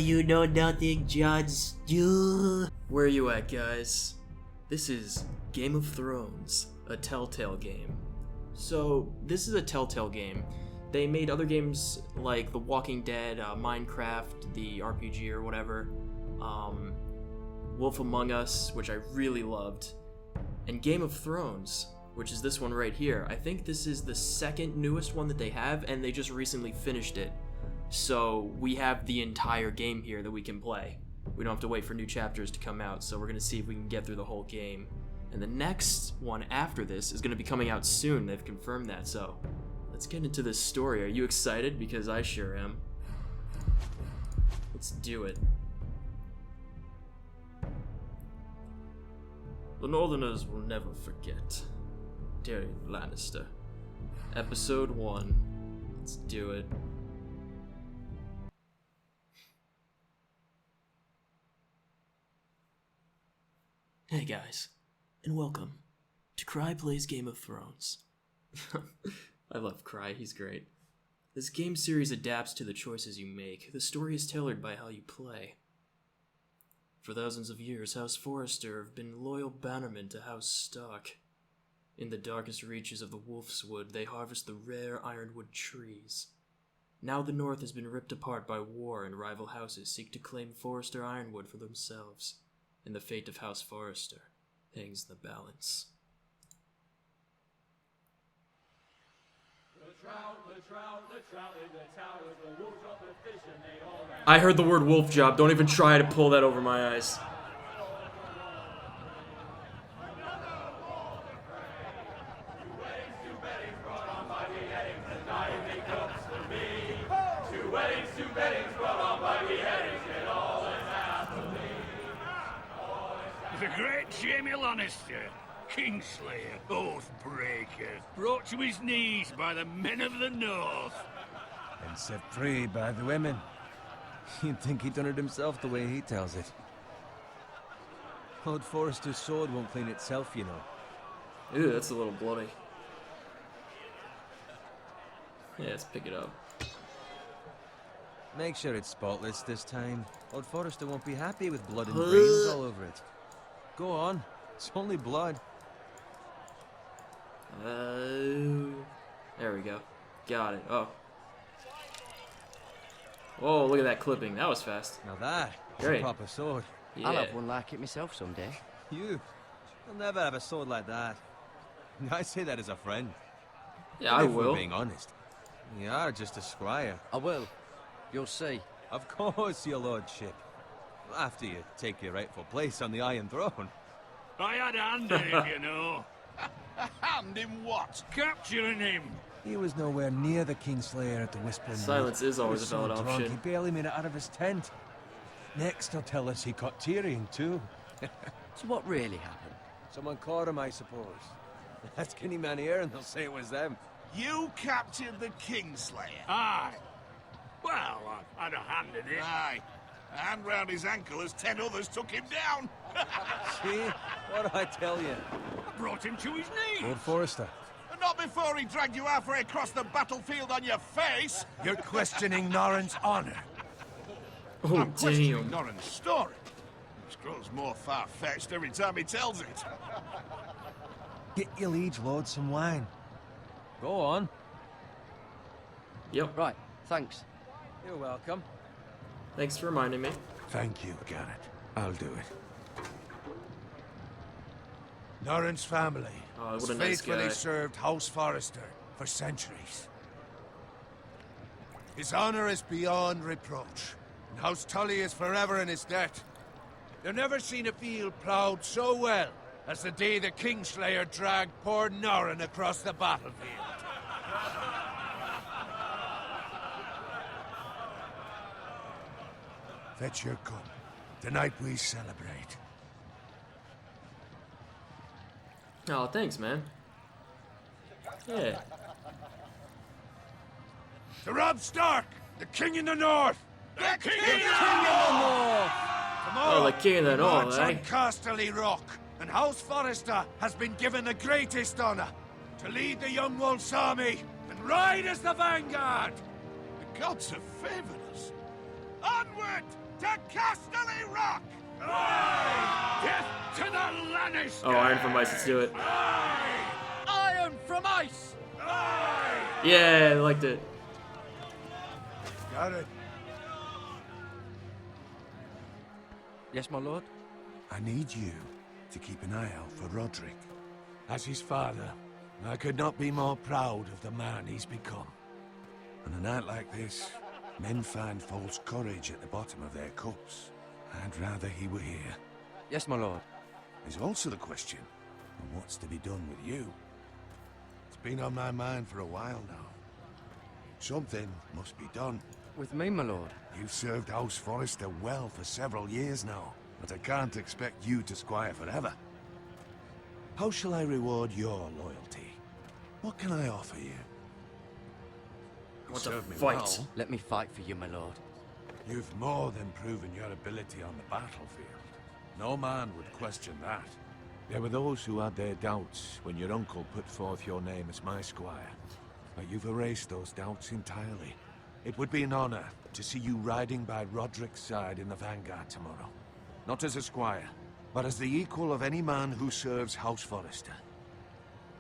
You know nothing, Judge. You. Where are you at, guys? This is Game of Thrones, a Telltale game. So, this is a Telltale game. They made other games like The Walking Dead, Minecraft, the RPG or whatever, Wolf Among Us, which I really loved, and Game of Thrones, which is this one right here. I think this is the second newest one that they have, and they just recently finished it. So we have the entire game here that we can play. We don't have to wait for new chapters to come out, so we're going to see if we can get through the whole game. And the next one after this is going to be coming out soon. They've confirmed that, so let's get into this story. Are you excited? Because I sure am. Let's do it. The Northerners will never forget. Tyrion Lannister. Episode 1. Let's do it. Hey guys, and welcome to Cry Plays Game of Thrones. I love Cry, he's great. This game series adapts to the choices you make. The story is tailored by how you play. For thousands of years, House Forrester have been loyal bannermen to House Stark. In the darkest reaches of the Wolf's Wood, they harvest the rare ironwood trees. Now the North has been ripped apart by war, and rival houses seek to claim Forrester ironwood for themselves. And the fate of House Forrester hangs in the balance. I heard the word wolf job. Don't even try to pull that over my eyes. The great Jaime Lannister, Kingslayer, Oathbreaker, brought to his knees by the men of the North. And set free by the women. You'd think he'd done it himself the way he tells it. Lord Forrester's sword won't clean itself, you know. Ew, that's a little bloody. Yeah, let's pick it up. Make sure it's spotless this time. Lord Forrester won't be happy with blood and brains all over it. Go on. It's only blood. There we go. Got it. Oh. Oh, look at that clipping. That was fast. Now that is Great. a proper sword. Yeah. I'll have one like it myself someday. You'll never have a sword like that. I say that as a friend. Yeah, I If we're will. being honest. You are just a squire. I will. You'll see. Of course, your lordship. After you take your rightful place on the Iron Throne. I had a hand in it, you know. A hand in what? Capturing him. He was nowhere near the Kingslayer at the Whispering Wood. Silence is He always was a valid so drunk, option. He barely made it out of his tent. Next, he'll tell us he caught Tyrion too. So what really happened? Someone caught him, I suppose. Ask any man here, and they'll say it was them. You captured the Kingslayer. Aye. Well, I had a hand in it. Aye. A hand round his ankle as 10 others took him down. See? What did I tell you? I brought him to his knees. Lord Forrester. Not before he dragged you halfway across the battlefield on your face. You're questioning Norrin's honor. Oh, I'm questioning damn. Norrin's story. Which grows more far-fetched every time he tells it. Get your liege lord some wine. Go on. Yep. Right, thanks. You're welcome. Thanks for reminding me. Thank you, Garrett. I'll do it. Norrin's family Oh, what has a nice faithfully guy. served House Forrester for centuries. His honor is beyond reproach, and House Tully is forever in his debt. You've never seen a field ploughed so well as the day the Kingslayer dragged poor Norrin across the battlefield. Fetch your cup. Tonight we celebrate. Oh, thanks, man. Yeah. To Robb Stark, the King in the North! The King King in the North! Tomorrow, Oh, the King in the North, march eh? on Casterly Rock, and House Forrester has been given the greatest honor to lead the Young Wolf's army and ride as the vanguard! The gods have favored us. Onward! to Casterly Rock! Death to the Lannister! Oh, Iron from Ice, let's do it. Iron from ice! Yeah, I liked it. Garrett, Yes, my lord? I need you to keep an eye out for Roderick. As his father, I could not be more proud of the man he's become. On a night like this, men find false courage at the bottom of their cups. I'd rather he were here. Yes, my lord. There's also the question of what's to be done with you. It's been on my mind for a while now. Something must be done. With me, my lord. You've served House Forrester well for several years now, but I can't expect you to squire forever. How shall I reward your loyalty? What can I offer you? I want to Serve me fight. well. Let me fight for you, my lord. You've more than proven your ability on the battlefield. No man would question that. There were those who had their doubts when your uncle put forth your name as my squire. But you've erased those doubts entirely. It would be an honor to see you riding by Roderick's side in the vanguard tomorrow. Not as a squire, but as the equal of any man who serves House Forrester.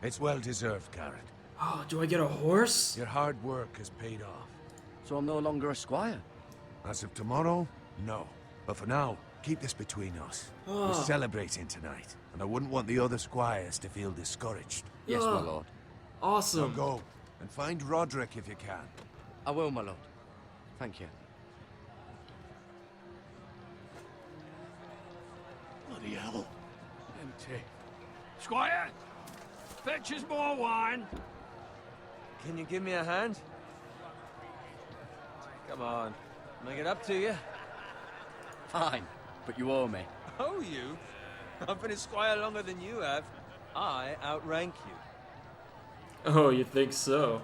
It's well deserved, Garrett. Oh, do I get a horse? Your hard work has paid off. So I'm no longer a squire? As of tomorrow, no. But for now, keep this between us. We're celebrating tonight, and I wouldn't want the other squires to feel discouraged. Yes, my Ugh. lord. So Awesome. go, and find Roderick if you can. I will, my lord. Thank you. Bloody hell. Empty. Squire! Fetch us more wine. Can you give me a hand? Come on. Make it up to you. Fine, but you owe me. Oh, you? I've been a squire longer than you have. I outrank you. Oh, you think so?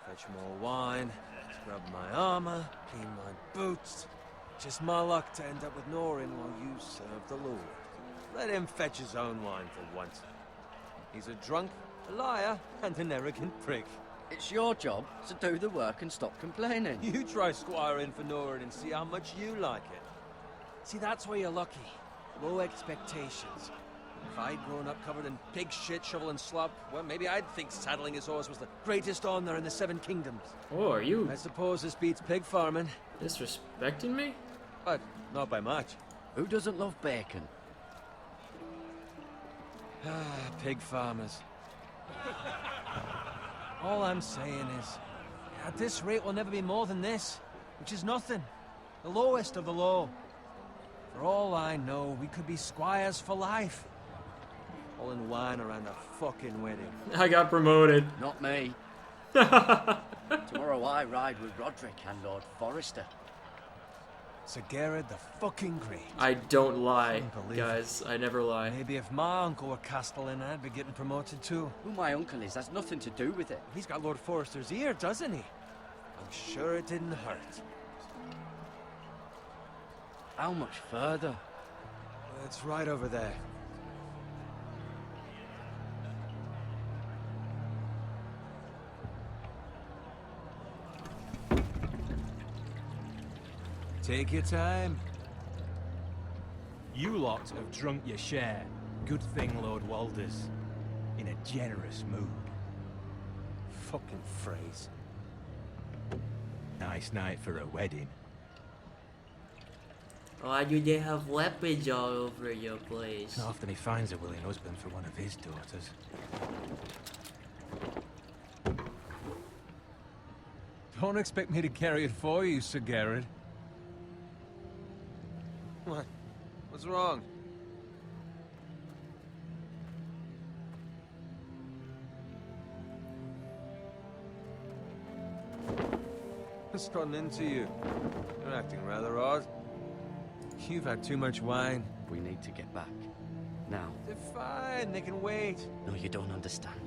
Fetch more wine, scrub my armor, clean my boots. Just my luck to end up with Norin while you serve the Lord. Let him fetch his own wine for once. He's a drunk, a liar, and an arrogant prick. It's your job to do the work and stop complaining. You try squiring for Norin and see how much you like it. See, that's where you're lucky. Low expectations. If I'd grown up covered in pig shit, shovel and slop, well, maybe I'd think saddling his horse was the greatest honor in the Seven Kingdoms. Oh, are you I suppose this beats pig farming, disrespecting me? but not by much. Who doesn't love bacon? Ah, pig farmers. All I'm saying is, at this rate we'll never be more than this, which is nothing. The lowest of the low. For all I know, we could be squires for life. All in wine around a fucking wedding. I got promoted. Not me. Tomorrow I ride with Roderick and Lord Forrester. Sir Garrett the fucking Great. I don't lie, Can't believe guys. I never lie. Maybe if my uncle were Castellan, I'd be getting promoted too. Who my uncle is has nothing to do with it. He's got Lord Forrester's ear, doesn't he? I'm sure it didn't hurt. How much further? It's right over there. Take your time. You lot have drunk your share. Good thing Lord Walder's in a generous mood. Fucking phrase. Nice night for a wedding. Why do they have weapons all over your place? Not often he finds a willing husband for one of his daughters. Don't expect me to carry it for you, Sir Garrett. What? What's wrong? What's gotten into you? You're acting rather odd. You've had too much wine. We need to get back. Now. They're fine, they can wait. No, you don't understand.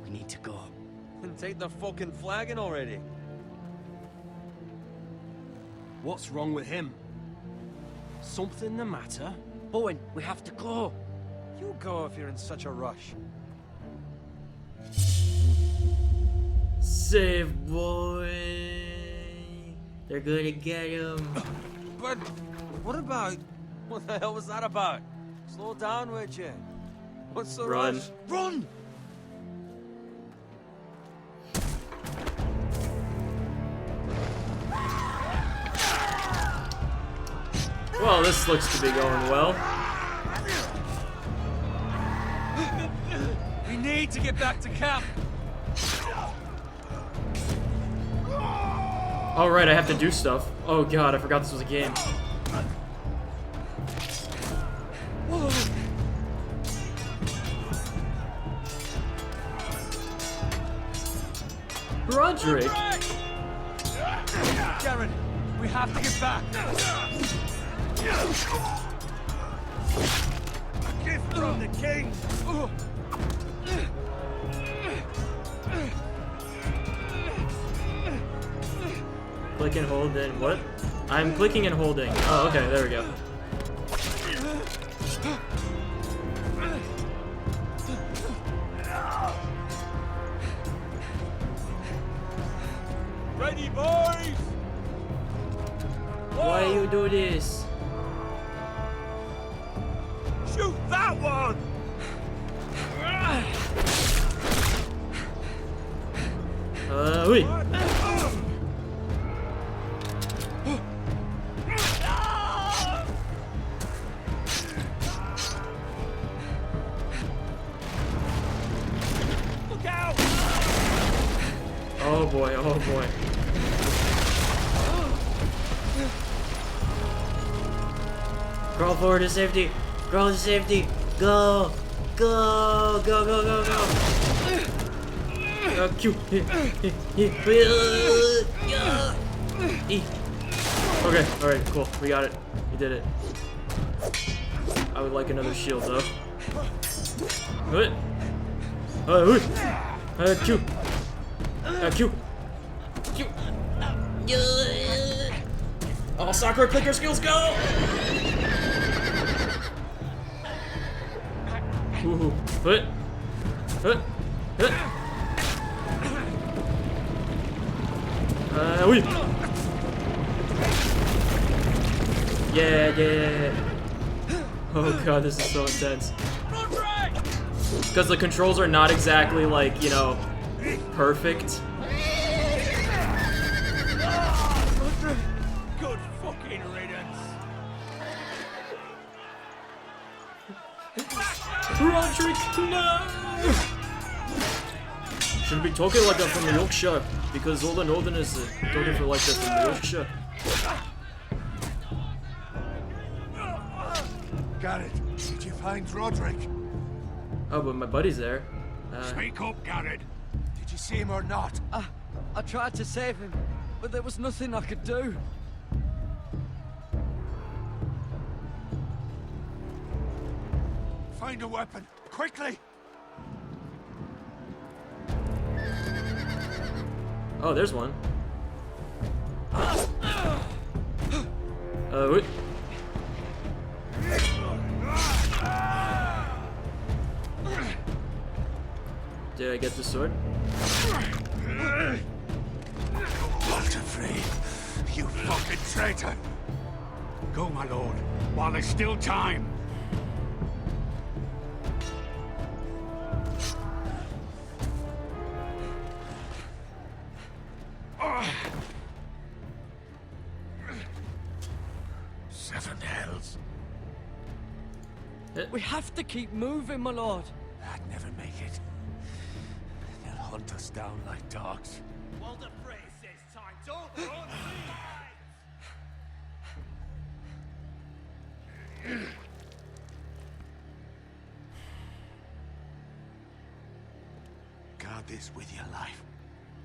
We need to go. And take the fucking flagon already. What's wrong with him? Something the matter? Bowen, we have to go. You go if you're in such a rush. Save boy. They're gonna get him. But what about... What the hell was that about? Slow down, would you? What's the Run. rush? Run! Well, this looks to be going well. We need to get back to camp. Oh right, I have to do stuff. Oh god, I forgot this was a game. Rodrick? Garen, we have to get back. A gift from the king. Click and hold then what? I'm clicking and holding. Oh, okay, there we go. Ready, boys? Why you do this? Shoot that one! Wait. Look out! Oh boy, oh boy. Crawl forward to safety. Crawl to safety. Go. Go. Go, go, go, go. Q. Okay, alright, cool. We got it. We did it. I would like another shield though. What? Q. Q. Q. All soccer clicker skills go! Ooh. What? What? What? Wait. Yeah, yeah. Oh god, this is so intense. Because the controls are not exactly like, you know, perfect. Good fucking riddance. Rodrick, no! Shouldn't be talking like that from the Yorkshire, because all the Northerners are talking for like that from the Yorkshire. Garrett, did you find Rodrick? Oh, but my buddy's there. Speak up, Garrett. Did you see him or not? I tried to save him, but there was nothing I could do. Find a weapon, quickly! Oh, there's one. Wait. Did I get the sword? Walter Frey, you fucking traitor! Go, my lord, while there's still time. Seven hells. We have to keep moving, my lord. I'd never make it. They'll hunt us down like dogs. Walter Frey says time. Don't run. Guard this with your life.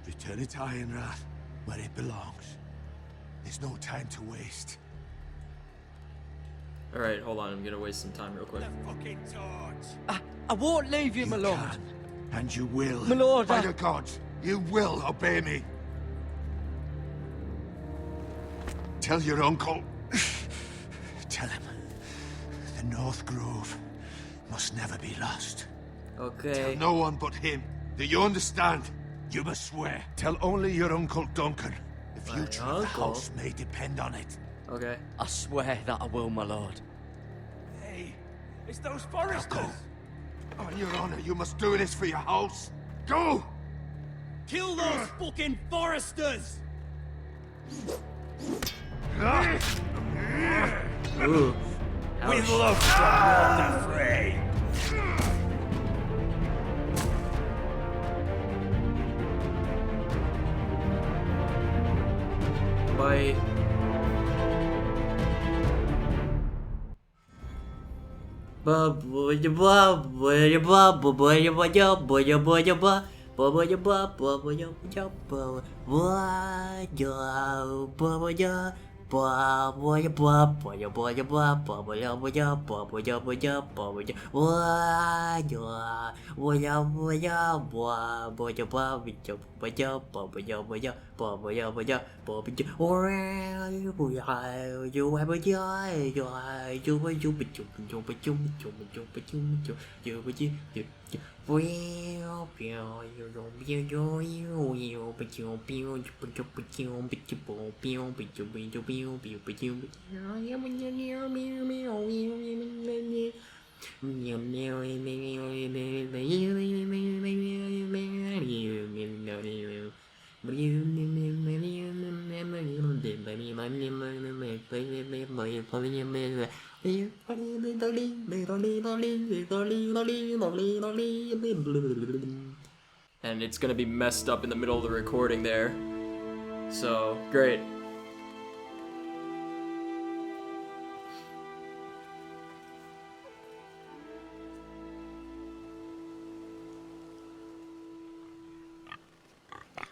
Return it to RATH, where it belongs. There's no time to waste. Alright, hold on, I'm gonna waste some time real quick. The fucking torch. I won't leave you, my lord. Can, and you will. My lord, By the gods, you will obey me. Tell your uncle. Tell him. The North Grove must never be lost. Okay. Tell no one but him. Do you understand? You must swear. Tell only your Uncle Duncan. The My future of the uncle? house may depend on it. Okay. I swear that I will, my lord. Hey, it's those Forresters! Go! On your honor, you must do this for your house. Go! Kill those fucking Forresters! Ooh. We Ouch. love Stronghold and FREY! Bye. And it's gonna be messed up in the middle of the recording there. So, great.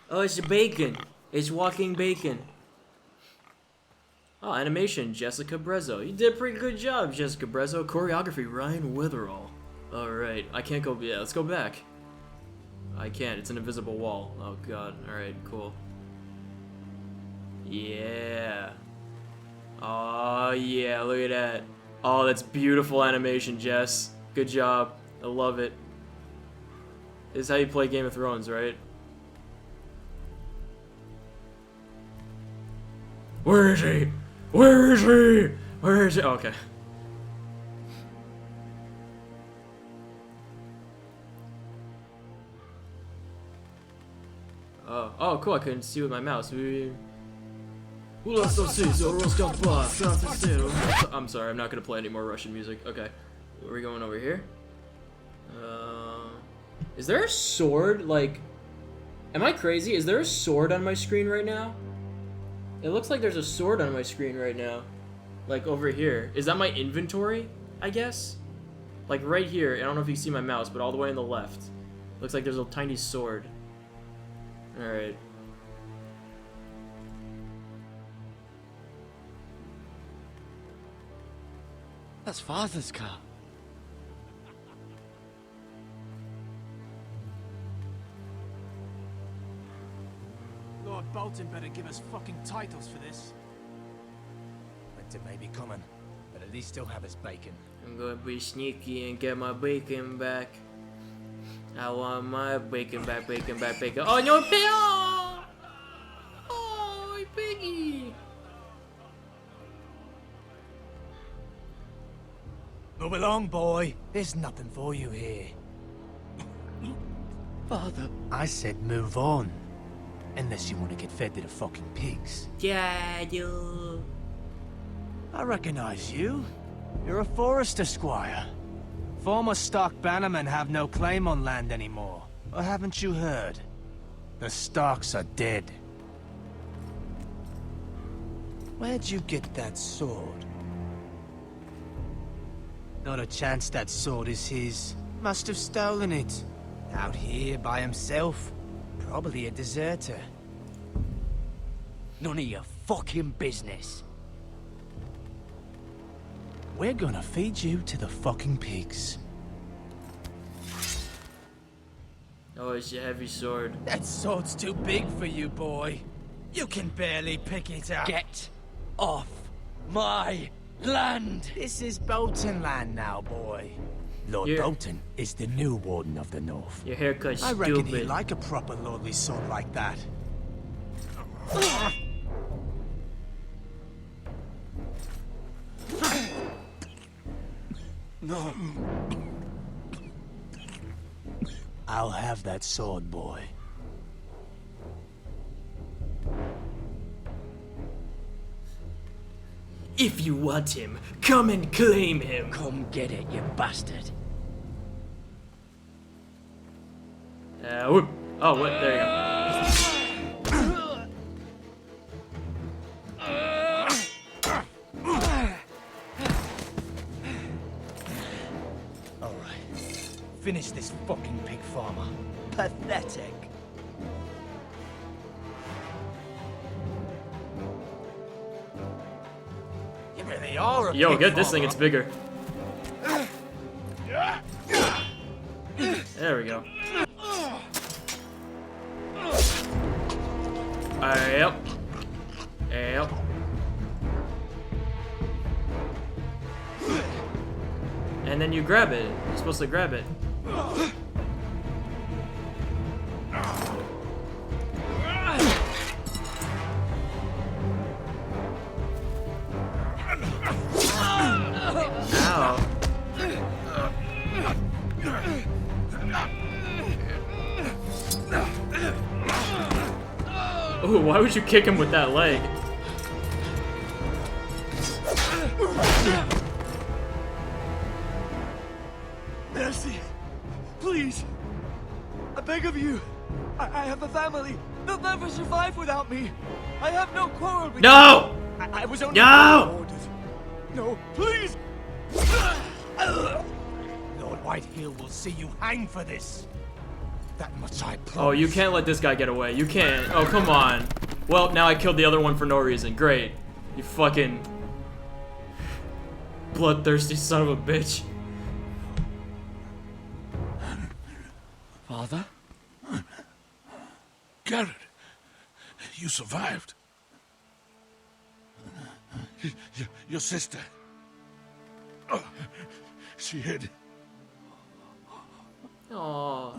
Oh, it's bacon. It's walking bacon. Oh, animation, Jessica Brezzo. You did a pretty good job, Jessica Brezzo. Choreography, Ryan Witherall. Alright, I can't go, yeah, let's go back. I can't, it's an invisible wall. Oh god, alright, cool. Yeah. Oh yeah, look at that. Oh, that's beautiful animation, Jess. Good job. I love it. This is how you play Game of Thrones, right? Where is he? Where is he? Where is he? Oh, okay. Oh, cool. I couldn't see with my mouse. I'm sorry. I'm not gonna play any more Russian music. Okay. Are we going over here? Is there a sword? Like, am I crazy? Is there a sword on my screen right now? It looks like there's a sword on my screen right now. Like over here. Is that my inventory? I guess? Like right here. I don't know if you see my mouse, but all the way on the left. Looks like there's a tiny sword. Alright. That's Father's car. Lord Bolton better give us fucking titles for this. Winter may be coming, but at least still have his bacon. I'm gonna be sneaky and get my bacon back. I want my bacon back, bacon back, bacon. Oh no, oh! Oh, piggy! Move along, boy. There's nothing for you here. Father. I said move on. Unless you want to get fed to the fucking pigs. Dadu. I recognize you. You're a Forrester squire. Former Stark bannermen have no claim on land anymore. Or haven't you heard? The Starks are dead. Where'd you get that sword? Not a chance that sword is his. Must have stolen it. Out here by himself. Probably a deserter. None of your fucking business. We're gonna feed you to the fucking pigs. Oh, it's a heavy sword. That sword's too big for you, boy. You can barely pick it up. Get off my land! This is Bolton land now, boy. Lord Yeah. Bolton is the new Warden of the North. Your haircut's I reckon he'd stupid. like a proper lordly son like that. No. I'll have that sword, boy. If you want him, come and claim him. Come get it, you bastard. Whoop. Oh, what? There you go. Alright. Finish this fucking pig farmer. Pathetic. You really are a Yo, pig get this thing, farmer. it's bigger. There we go. Yep. Yep. And then you grab it. You're supposed to grab it. Ow. Ooh, why would you kick him with that leg? Mercy! Please! I beg of you! I have a family! They'll never survive without me! I have no quarrel with No! you! I was only No! ordered. No, please! Lord Whitehill will see you hang for this. That much I promise. Oh, you can't let this guy get away. You can't. Oh, come on. Well, now I killed the other one for no reason. Great. You fucking bloodthirsty son of a bitch. Father? Garrett, you survived. Your sister. Oh, she hid. Aww.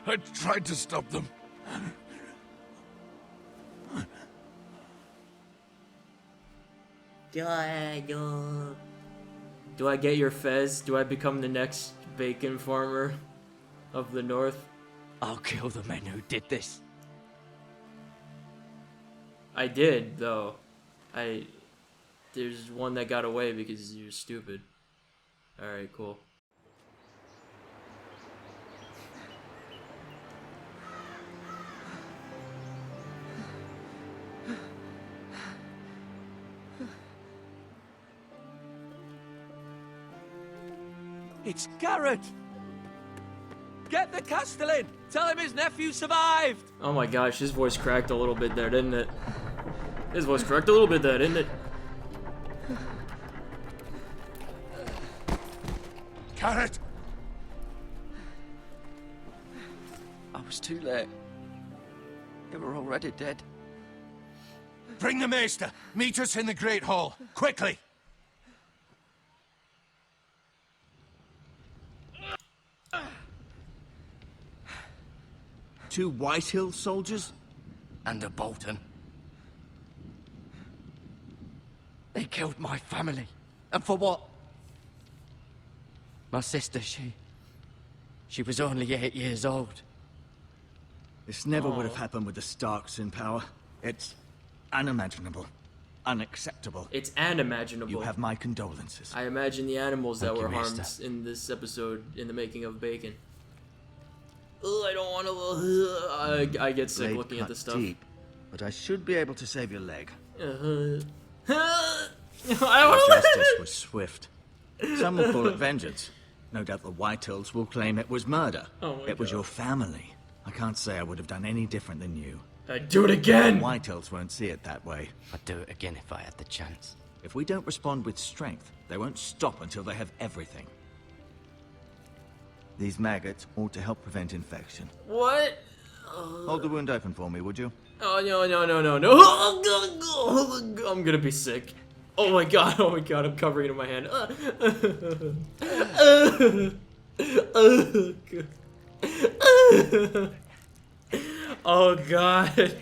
I tried to stop them. Do I get your fez? Do I become the next bacon farmer of the North? I'll kill the men who did this. I did, though. There's one that got away because you're stupid. Alright, cool. It's Garrett! Get the Castellan! Tell him his nephew survived! Oh my gosh, his voice cracked a little bit there, didn't it? His voice cracked a little bit there, didn't it? Garrett! I was too late. They were already dead. Bring the maester. Meet us in the Great Hall. Quickly. Two Whitehill soldiers? And a Bolton. They killed my family. And for what? My sister, she was only 8 years old. This never would have happened with the Starks in power. It's unimaginable. Unacceptable. It's unimaginable. You have my condolences. I imagine the animals that Thank were you, harmed Maester. in this episode in the making of Bacon. Ugh, I don't want to. I get sick Blade looking at cut this stuff. deep, but I should be able to save your leg. I Your don't justice was swift. Some will call it vengeance. No doubt the Whitehills will claim it was murder. Oh my it was God. your family. I can't say I would have done any different than you. I'd do it again! Whitehills won't see it that way. I'd do it again if I had the chance. If we don't respond with strength, they won't stop until they have everything. These maggots ought to help prevent infection. What? Hold the wound open for me, would you? Oh, no. I'm gonna be sick. Oh my god, I'm covering it in my hand. Oh god.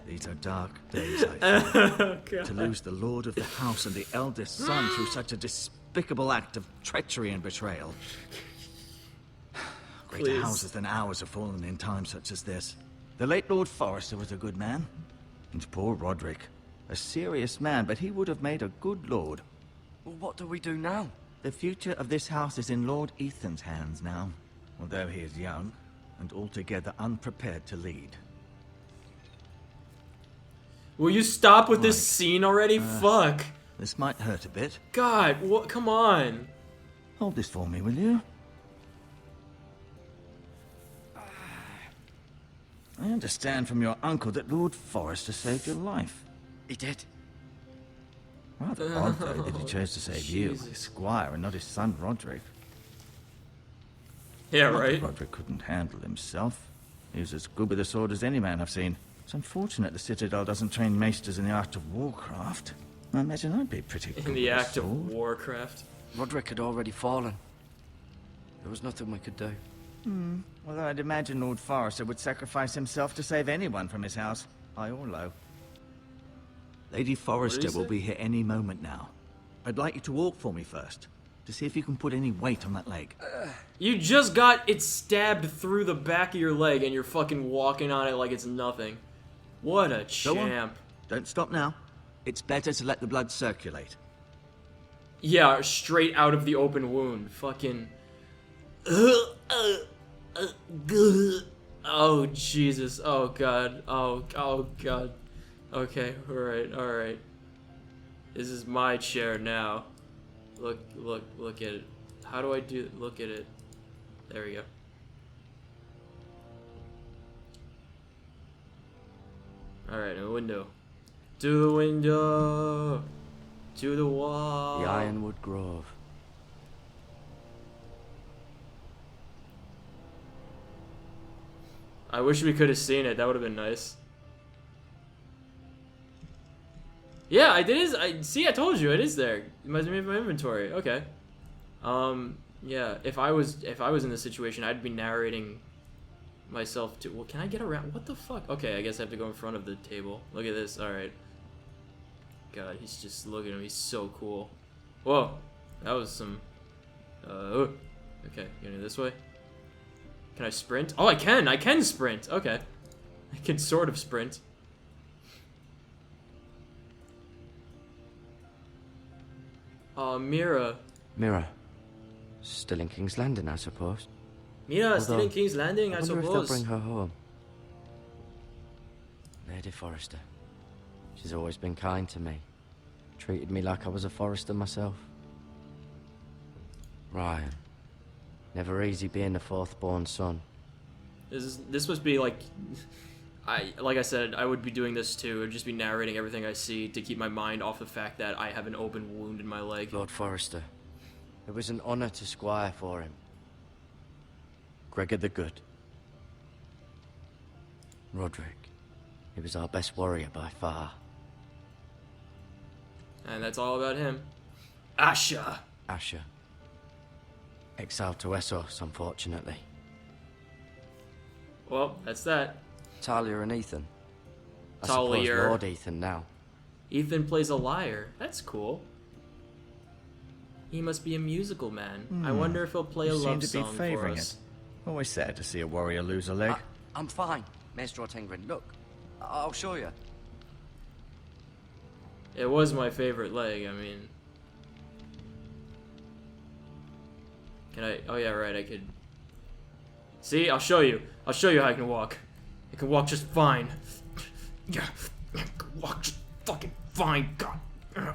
These are dark days, I think. Oh, God. To lose the lord of the house and the eldest son through such a despicable act of treachery and betrayal. Greater Please. houses than ours have fallen in times such as this. The late Lord Forrester was a good man. And poor Roderick. A serious man, but he would have made a good lord. Well, what do we do now? The future of this house is in Lord Ethan's hands now. Although he is young, and altogether unprepared to lead. Will you stop with this scene already? Fuck. This might hurt a bit. God, what? Come on. Hold this for me, will you? I understand from your uncle that Lord Forrester saved your life. He did. Rather odd, though, that he chose to save you, Jesus. Squire, and not his son Roderick. Yeah, Not that right. Roderick couldn't handle himself. He was as good with a sword as any man I've seen. It's unfortunate the Citadel doesn't train maesters in the art of warcraft. I imagine I'd be pretty good In the with a act of sword. Warcraft. Roderick had already fallen. There was nothing we could do. Well, I'd imagine Lord Forrester would sacrifice himself to save anyone from his house, high or low. Lady Forrester will say? be here any moment now. I'd like you to walk for me first, to see if you can put any weight on that leg. You just got it stabbed through the back of your leg and you're fucking walking on it like it's nothing. What a Go on. champ. Don't stop now. It's better to let the blood circulate. Yeah, straight out of the open wound. Fucking. Oh, Jesus. Oh, God. Oh, God. Okay, alright. This is my chair now. Look at it. How do I do... Look at it. There we go. Alright, a window. To the window! To the wall! The Ironwood Grove. I wish we could have seen it. That would have been nice. Yeah, it is. I told you it is there. It must be in my inventory. Okay. Yeah. If I was in this situation, I'd be narrating myself to. Well, can I get around? What the fuck? Okay, I guess I have to go in front of the table. Look at this. All right. God, he's just look at him. He's so cool. Whoa, that was some. Okay, going this way. Can I sprint? Oh, I can. I can sprint. Okay, I can sort of sprint. MIRA. MIRA. Still in King's Landing, I suppose. MIRA, still in Although, King's Landing, I wonder if they'll suppose. bring her home. Lady Forrester. She's always been kind to me. Treated me like I was a Forrester myself. Ryan. Never easy being the fourth-born son. This must be like, like I said, I would be doing this too. I'd just be narrating everything I see to keep my mind off the fact that I have an open wound in my leg. Lord Forrester. It was an honor to squire for him. Gregor the Good. Roderick. He was our best warrior by far. And that's all about him. Asha. Asher. Exiled to Essos, unfortunately. Well, that's that. Talia and Ethan. I Talia. suppose Lord Ethan now. Ethan plays a lyre. That's cool. He must be a musical man. I wonder if he'll play a You seem love to be song for favouring us. it. Always sad to see a warrior lose a leg. I'm fine, Maestro Tengrin. Look, I'll show you. It was my favorite leg, I mean. Can I? Oh yeah, right, I could. See, I'll show you. I'll show you how I can walk. I can walk just fine. Yeah, I can walk just fucking fine. God, God,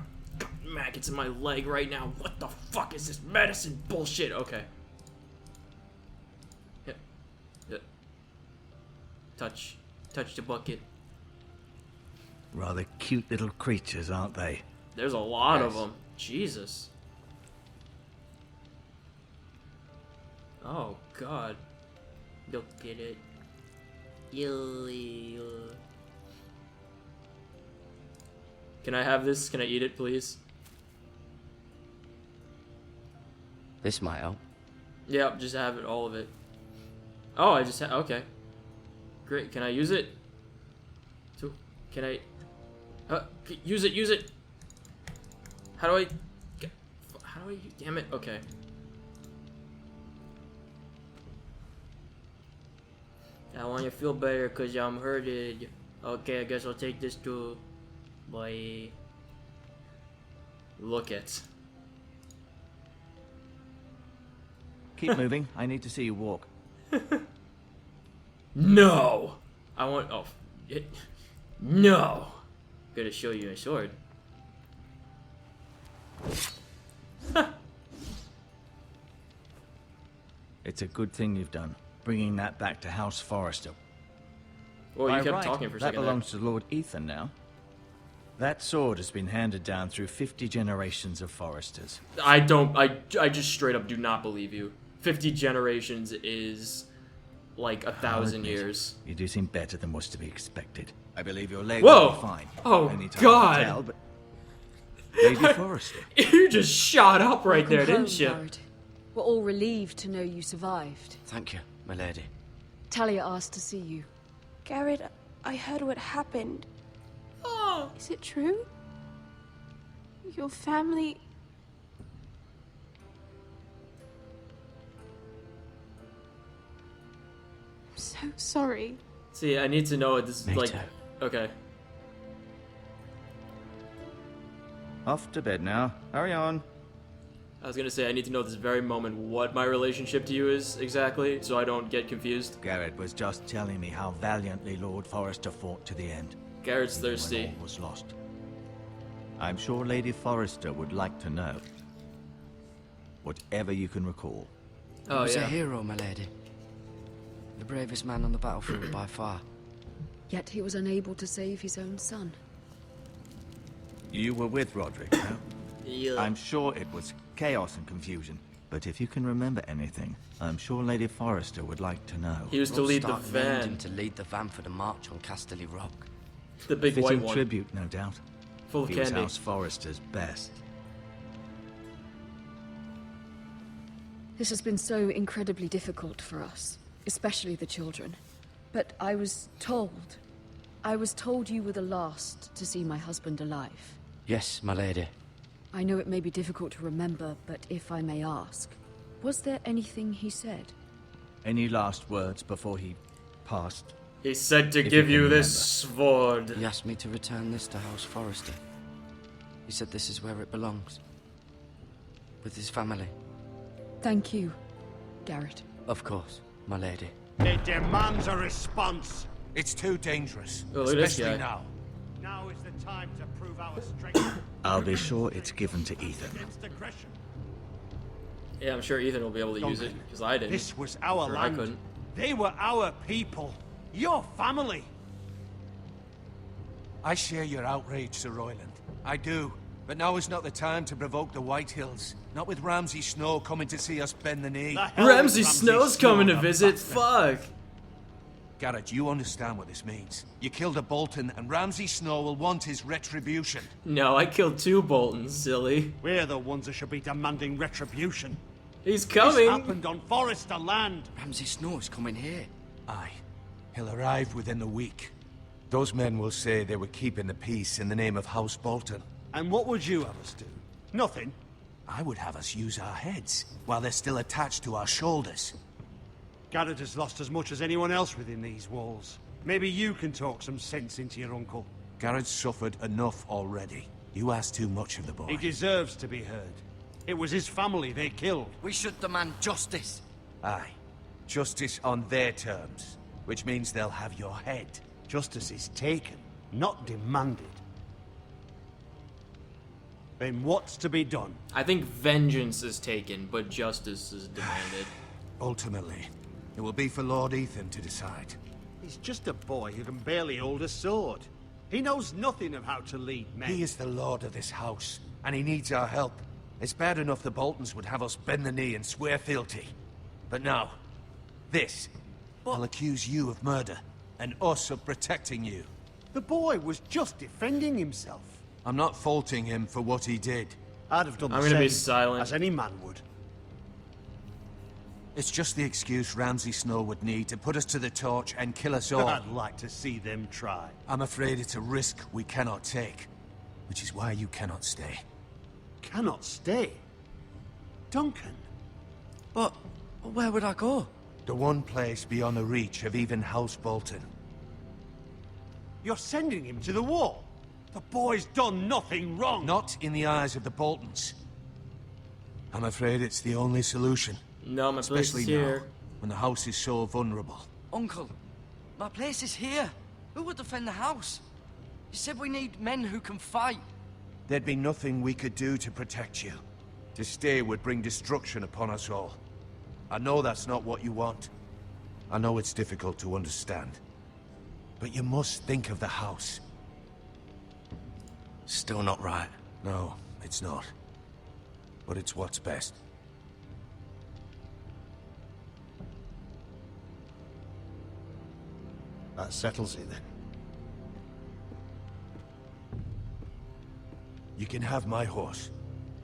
maggots in my leg right now. What the fuck is this medicine bullshit? Okay. Yeah. Yeah. Touch the bucket. Rather cute little creatures, aren't they? There's a lot of Yes. them. Jesus. Oh God. Look at it. Can I have this? Can I eat it, please? This might help. Yeah, just have it, all of it. Oh, I just okay. Great. Can I use it? So, can I? Use it. Use it. How do I? How do I? Damn it. Okay. I want you to feel better because I'm hurted. Okay, I guess I'll take this too. Bye. Look it. Keep moving. I need to see you walk. No! I want. Oh. No! Gotta show you a sword. It's a good thing you've done, bringing that back to House Forrester. Well, you By kept right, talking for a that second. belongs to Lord Ethan now. That sword has been handed down through 50 generations of Forresters. I don't. I just straight up do not believe you. 50 generations is like 1,000 years. You do seem better than was to be expected. I believe your leg Whoa! will be fine. Oh, Only time to God! tell, but Lady Forrester. You just shot up right there, Welcome didn't home, you? Garrett. We're all relieved to know you survived. Thank you, my lady. Talia asked to see you. Garrett, I heard what happened. Oh. Is it true? Your family... I'm so sorry. See, I need to know what this is Me like. too. Okay. Off to bed now. Hurry on. I was gonna say I need to know this very moment what my relationship to you is exactly, so I don't get confused. Garrett was just telling me how valiantly Lord Forrester fought to the end. Garrett's even when thirsty. all was lost. I'm sure Lady Forrester would like to know. Whatever you can recall. He Oh was a yeah. hero, my lady. The bravest man on the battlefield by far. Yet he was unable to save his own son. You were with Roderick, no? Yeah. I'm sure it was chaos and confusion. But if you can remember anything, I'm sure Lady Forrester would like to know. He was to lead the Rostart named him van, to lead the van for the march on Casterly Rock. the big white Fitting one, tribute, no doubt. full of He was candy. House Forrester's best. This has been so incredibly difficult for us, especially the children. But I was told you were the last to see my husband alive. Yes, my lady. I know it may be difficult to remember, but if I may ask, was there anything he said? Any last words before he passed? He said to If give you you can this sword. He asked me to return this to House Forrester. He said this is where it belongs. With his family. Thank you, Garrett. Of course, my lady. It demands a response. It's too dangerous, Oh, look at this especially guy. now. Now is the time to prove our strength I'll be sure it's given to Ethan. against aggression. Yeah, I'm sure Ethan will be able to use it Duncan, because I didn't. This was our Or I land. couldn't. They were our people. Your family. I share your outrage, Sir Royland. I do. But now is not the time to provoke the Whitehills. Not with Ramsay Snow coming to see us bend the knee. The hell with Ramsay Snow's Snow, coming to the visit. bastard. Fuck. Garrett, you understand what this means. You killed a Bolton, and Ramsay Snow will want his retribution. No, I killed 2 Boltons, silly. We're the ones that should be demanding retribution. He's This coming. happened on Forrester land. Ramsay Snow is coming here. Aye. He'll arrive within the week. Those men will say they were keeping the peace in the name of House Bolton. And what would you have us do? Nothing. I would have us use our heads, while they're still attached to our shoulders. Garrett has lost as much as anyone else within these walls. Maybe you can talk some sense into your uncle. Garrett's suffered enough already. You ask too much of the boy. He deserves to be heard. It was his family they killed. We should demand justice. Aye. Justice on their terms, which means they'll have your head. Justice is taken, not demanded. Then what's to be done? I think vengeance is taken, but justice is demanded. Ultimately, it will be for Lord Ethan to decide. He's just a boy who can barely hold a sword. He knows nothing of how to lead men. He is the lord of this house, and he needs our help. It's bad enough the Boltons would have us bend the knee and swear fealty. But now, this. I'll accuse you of murder, and us of protecting you. The boy was just defending himself. I'm not faulting him for what he did. I'd have done I'm the gonna be same, silent. as any man would. It's just the excuse Ramsay Snow would need to put us to the torch and kill us all. I'd like to see them try. I'm afraid it's a risk we cannot take, which is why you cannot stay. Cannot stay? Duncan? But where would I go? The one place beyond the reach of even House Bolton. You're sending him to the wall? The boy's done nothing wrong! Not in the eyes of the Boltons. I'm afraid it's the only solution. No, my place Especially is now, here. when the house is so vulnerable. Uncle, my place is here. Who would defend the house? You said we need men who can fight. There'd be nothing we could do to protect you. To stay would bring destruction upon us all. I know that's not what you want. I know it's difficult to understand. But you must think of the house. Still not right. No, it's not. But it's what's best. That settles it then. You can have my horse,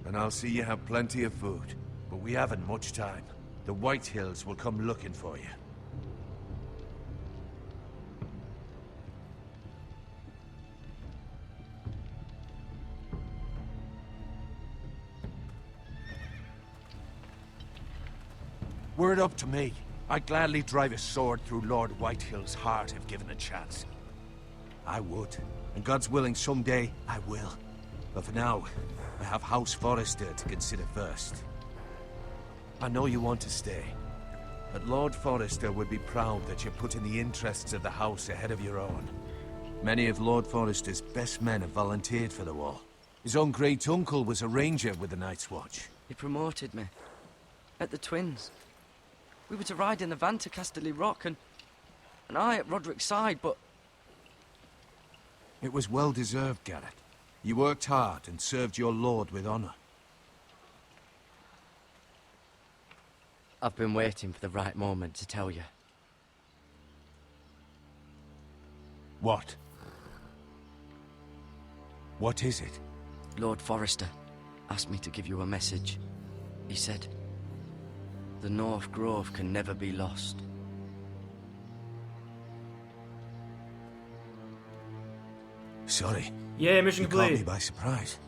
and I'll see you have plenty of food. But we haven't much time. The White Hills will come looking for you. Were it up to me, I'd gladly drive a sword through Lord Whitehill's heart if given a chance. I would, and God's willing someday I will. But for now, I have House Forrester to consider first. I know you want to stay, but Lord Forrester would be proud that you're putting the interests of the house ahead of your own. Many of Lord Forrester's best men have volunteered for the war. His own great-uncle was a ranger with the Night's Watch. He promoted me. At the Twins. We were to ride in the van to Casterly Rock, and I at Roderick's side, but... It was well-deserved, Garrett. You worked hard and served your lord with honor. I've been waiting for the right moment to tell you. What? What is it? Lord Forrester asked me to give you a message. He said, the North Grove can never be lost. Sorry. Yeah, mission You caught me complete. by surprise.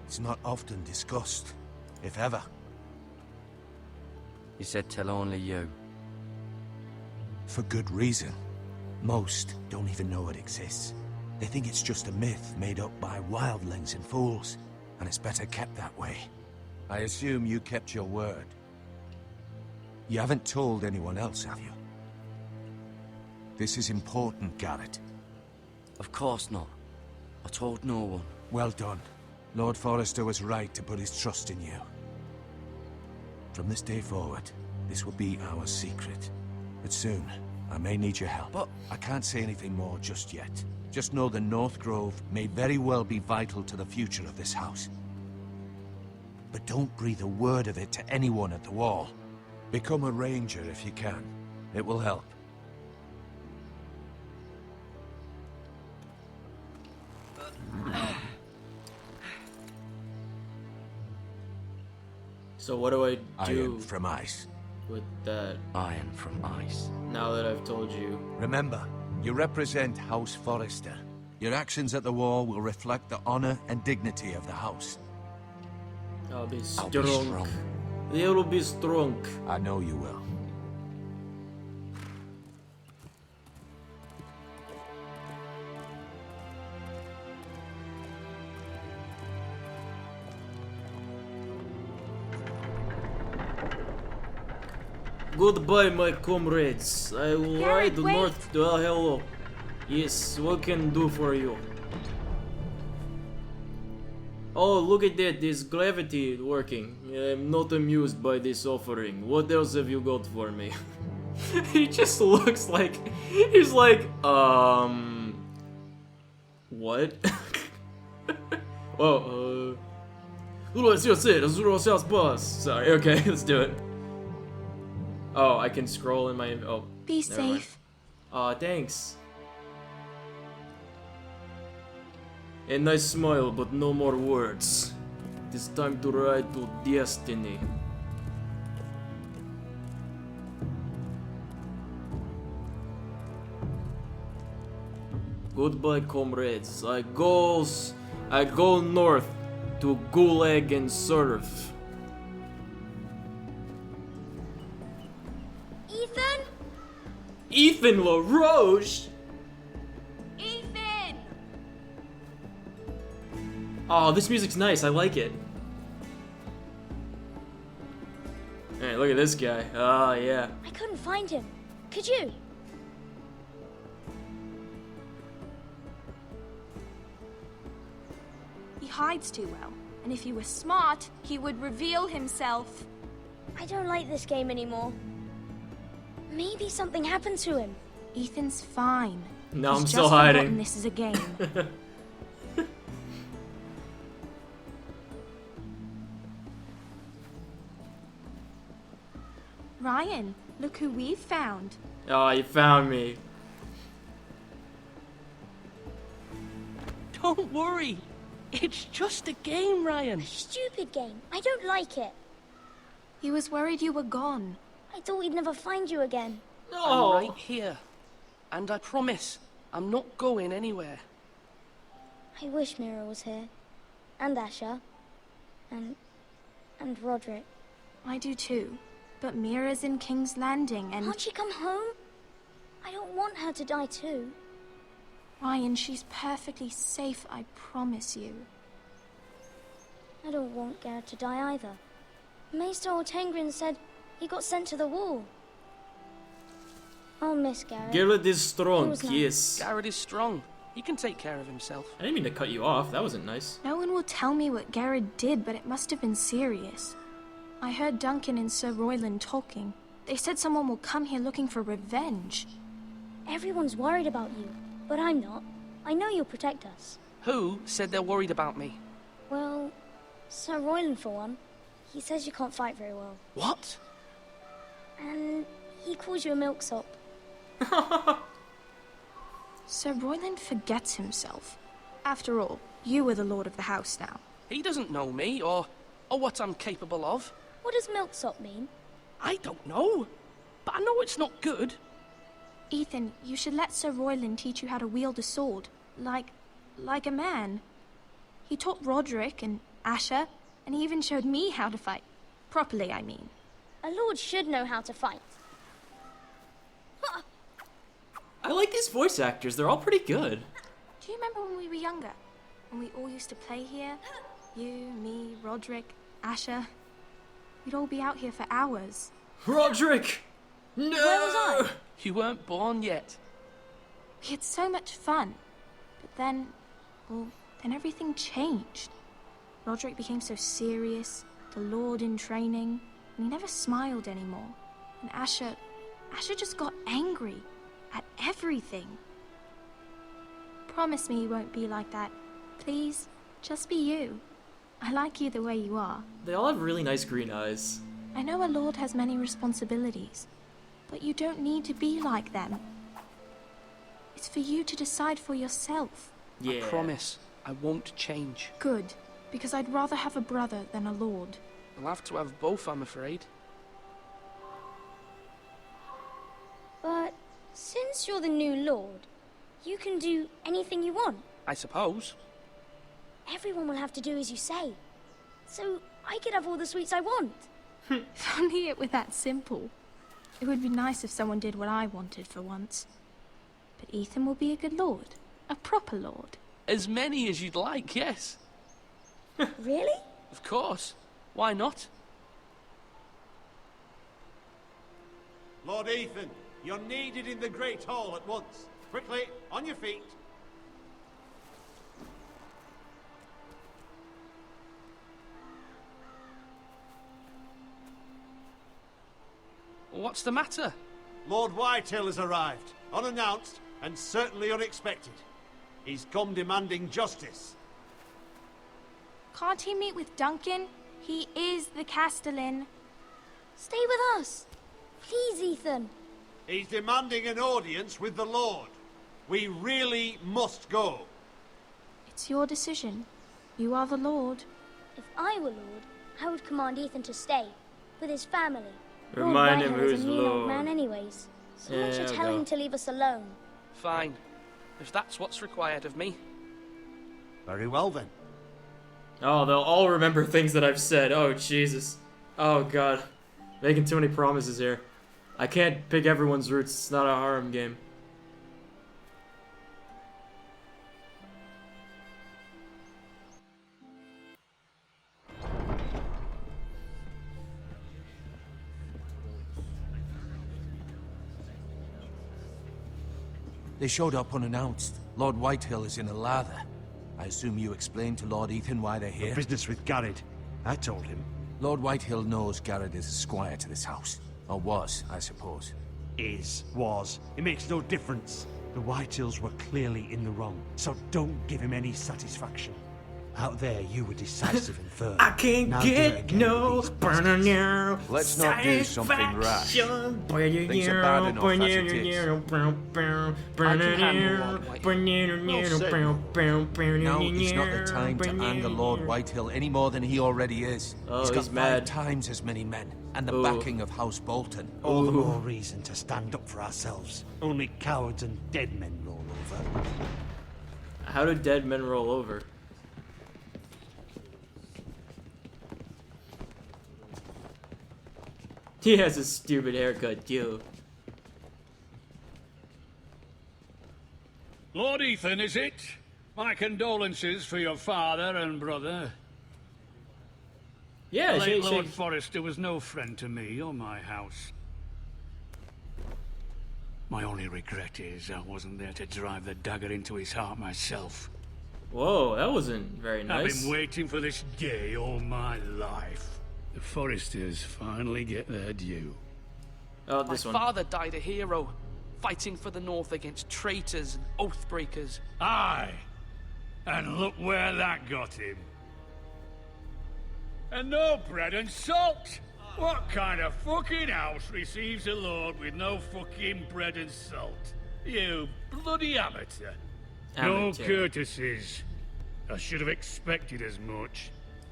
It's not often discussed, if ever. He said tell only you. For good reason. Most don't even know it exists. They think it's just a myth made up by wildlings and fools, and it's better kept that way. I assume you kept your word. You haven't told anyone else, have you? This is important, Garrett. Of course not. I told no one. Well done. Lord Forrester was right to put his trust in you. From this day forward, this will be our secret. But soon, I may need your help. But I can't say anything more just yet. Just know the North Grove may very well be vital to the future of this house. But don't breathe a word of it to anyone at the wall. Become a ranger if you can. It will help. So what do I do Iron from ice. with that iron from ice. now that I've told you? Remember, you represent House Forrester. Your actions at the wall will reflect the honor and dignity of the house. I'll be I'll strong. be strong. They will be strong. I know you will. Goodbye, my comrades. I will Garrett, ride wait. north to hello. Yes, what can I do for you? Oh, look at that, this gravity working. I'm not amused by this offering. What else have you got for me? He just looks like... He's like, what? Oh, sorry, okay, let's do it. Oh, I can scroll in my... Oh, Be never mind. safe. Thanks. A nice smile, but no more words. It is time to ride to destiny. Goodbye, comrades. I go north to Gulag and surf. Ethan? Ethan LaRoche? Ethan! Oh, this music's nice. I like it. Hey, look at this guy. Oh, yeah. I couldn't find him. Could you? He hides too well, and if he were smart, he would reveal himself. I don't like this game anymore. Maybe something happened to him. Ethan's fine. No, He's I'm still just hiding. forgotten this is a game. Ryan, look who we've found. Oh, you found me. Don't worry. It's just a game, Ryan. Stupid game. I don't like it. He was worried you were gone. I thought we'd never find you again. I'm right here. And I promise, I'm not going anywhere. I wish MIRA was here. And Asher. And RODRICK. I do too. But Mira's in King's Landing and... Can't she come home? I don't want her to die too. Ryan, she's perfectly safe, I promise you. I don't want Garrett to die either. Maester Ortengrin said he got sent to the wall. I'll miss Garrett. Garrett is strong, Nice. yes. Garrett is strong. He can take care of himself. I didn't mean to cut you off. That wasn't nice. No one will tell me what Garrett did, but it must have been serious. I heard Duncan and Sir Royland talking. They said someone will come here looking for revenge. Everyone's worried about you, but I'm not. I know you'll protect us. Who said they're worried about me? Well, Sir Royland for one. He says you can't fight very well. What? And he calls you a milksop. Sir Royland forgets himself. After all, you are the lord of the house now. He doesn't know me or what I'm capable of. What does milksop mean? I don't know, but I know it's not good. Ethan, you should let Sir Royland teach you how to wield a sword, like a man. He taught Roderick and Asher, and he even showed me how to fight. Properly, I mean. A lord should know how to fight. I like these voice actors. They're all pretty good. Do you remember when we were younger? When we all used to play here? You, me, Roderick, Asher. We'd all be out here for hours. Roderick! No! Where was I? You weren't born yet. We had so much fun. But then, well, then everything changed. Roderick became so serious, the Lord in training, and he never smiled anymore. And Asher just got angry at everything. Promise me you won't be like that. Please, just be you. I like you the way you are. They all have really nice green eyes. I know a lord has many responsibilities, but you don't need to be like them. It's for you to decide for yourself. Yeah. I promise, I won't change. Good, because I'd rather have a brother than a lord. I'll have to have both, I'm afraid. But since you're the new lord, you can do anything you want. I suppose. Everyone will have to do as you say. So I could have all the sweets I want. If only it were that simple. It would be nice if someone did what I wanted for once. But Ethan will be a good lord. A proper lord. As many as you'd like, yes. Really? Of course. Why not? Lord Ethan, you're needed in the Great Hall at once. Quickly, on your feet. What's the matter? Lord Whitehill has arrived, unannounced and certainly unexpected. He's come demanding justice. Can't he meet with Duncan? He is the Castellan. Stay with us. Please, Ethan. He's demanding an audience with the Lord. We really must go. It's your decision. You are the Lord. If I were Lord, I would command Ethan to stay, with his family. Remind him Lord Whitehill is who's a mean old Lord. man anyways. Someone should Yeah, tell go. him to leave us alone. Fine. If that's what's required of me. Very well then. Oh, they'll all remember things that I've said. Oh, Jesus. Oh, God. Making too many promises here. I can't pick everyone's roots. It's not a harem game. They showed up unannounced. Lord Whitehill is in a lather. I assume you explained to Lord Ethan why they're here? The business with Garrett. I told him. Lord Whitehill knows Garrett is a squire to this house. Or was, I suppose. Was. It makes no difference. The Whitehills were clearly in the wrong, so don't give him any satisfaction. Out there, you were decisive and firm. I can't Now do it get again no with these bastards. burner. Let's not do something rash. Things are bad enough as it is. I can handle Lord Whitehill. Now is not the time to anger Lord Whitehill any more than he already is. Oh, he's got he's mad. 5 times as many men, and the Ooh. backing of House Bolton. All the more reason to stand up for ourselves. Only cowards and dead men roll over. How do dead men roll over? He has a stupid haircut, too. Lord Ethan, is it? My condolences for your father and brother. Yeah, The late she- Lord Forrester was no friend to me or my house. My only regret is I wasn't there to drive the dagger into his heart myself. Whoa, that wasn't very I've nice. been waiting for this day all my life. The Forresters finally get their due. Oh, My this one. father died a hero, fighting for the North against traitors and oath-breakers. Aye. And look where that got him. And no bread and salt! What kind of fucking house receives a lord with no fucking bread and salt? You bloody amateur. No Amateur. courtesies. I should have expected as much.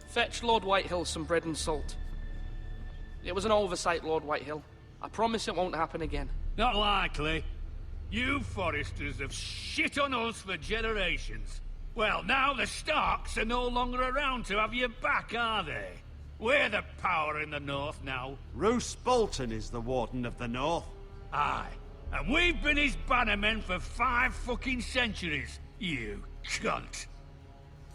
Fetch Lord Whitehill some bread and salt. It was an oversight, Lord Whitehill. I promise it won't happen again. Not likely. You Forresters have shit on us for generations. Well, now the Starks are no longer around to have your back, are they? We're the power in the North now. Roose Bolton is the Warden of the North. Aye. And we've been his bannermen for 5 fucking centuries, you cunt.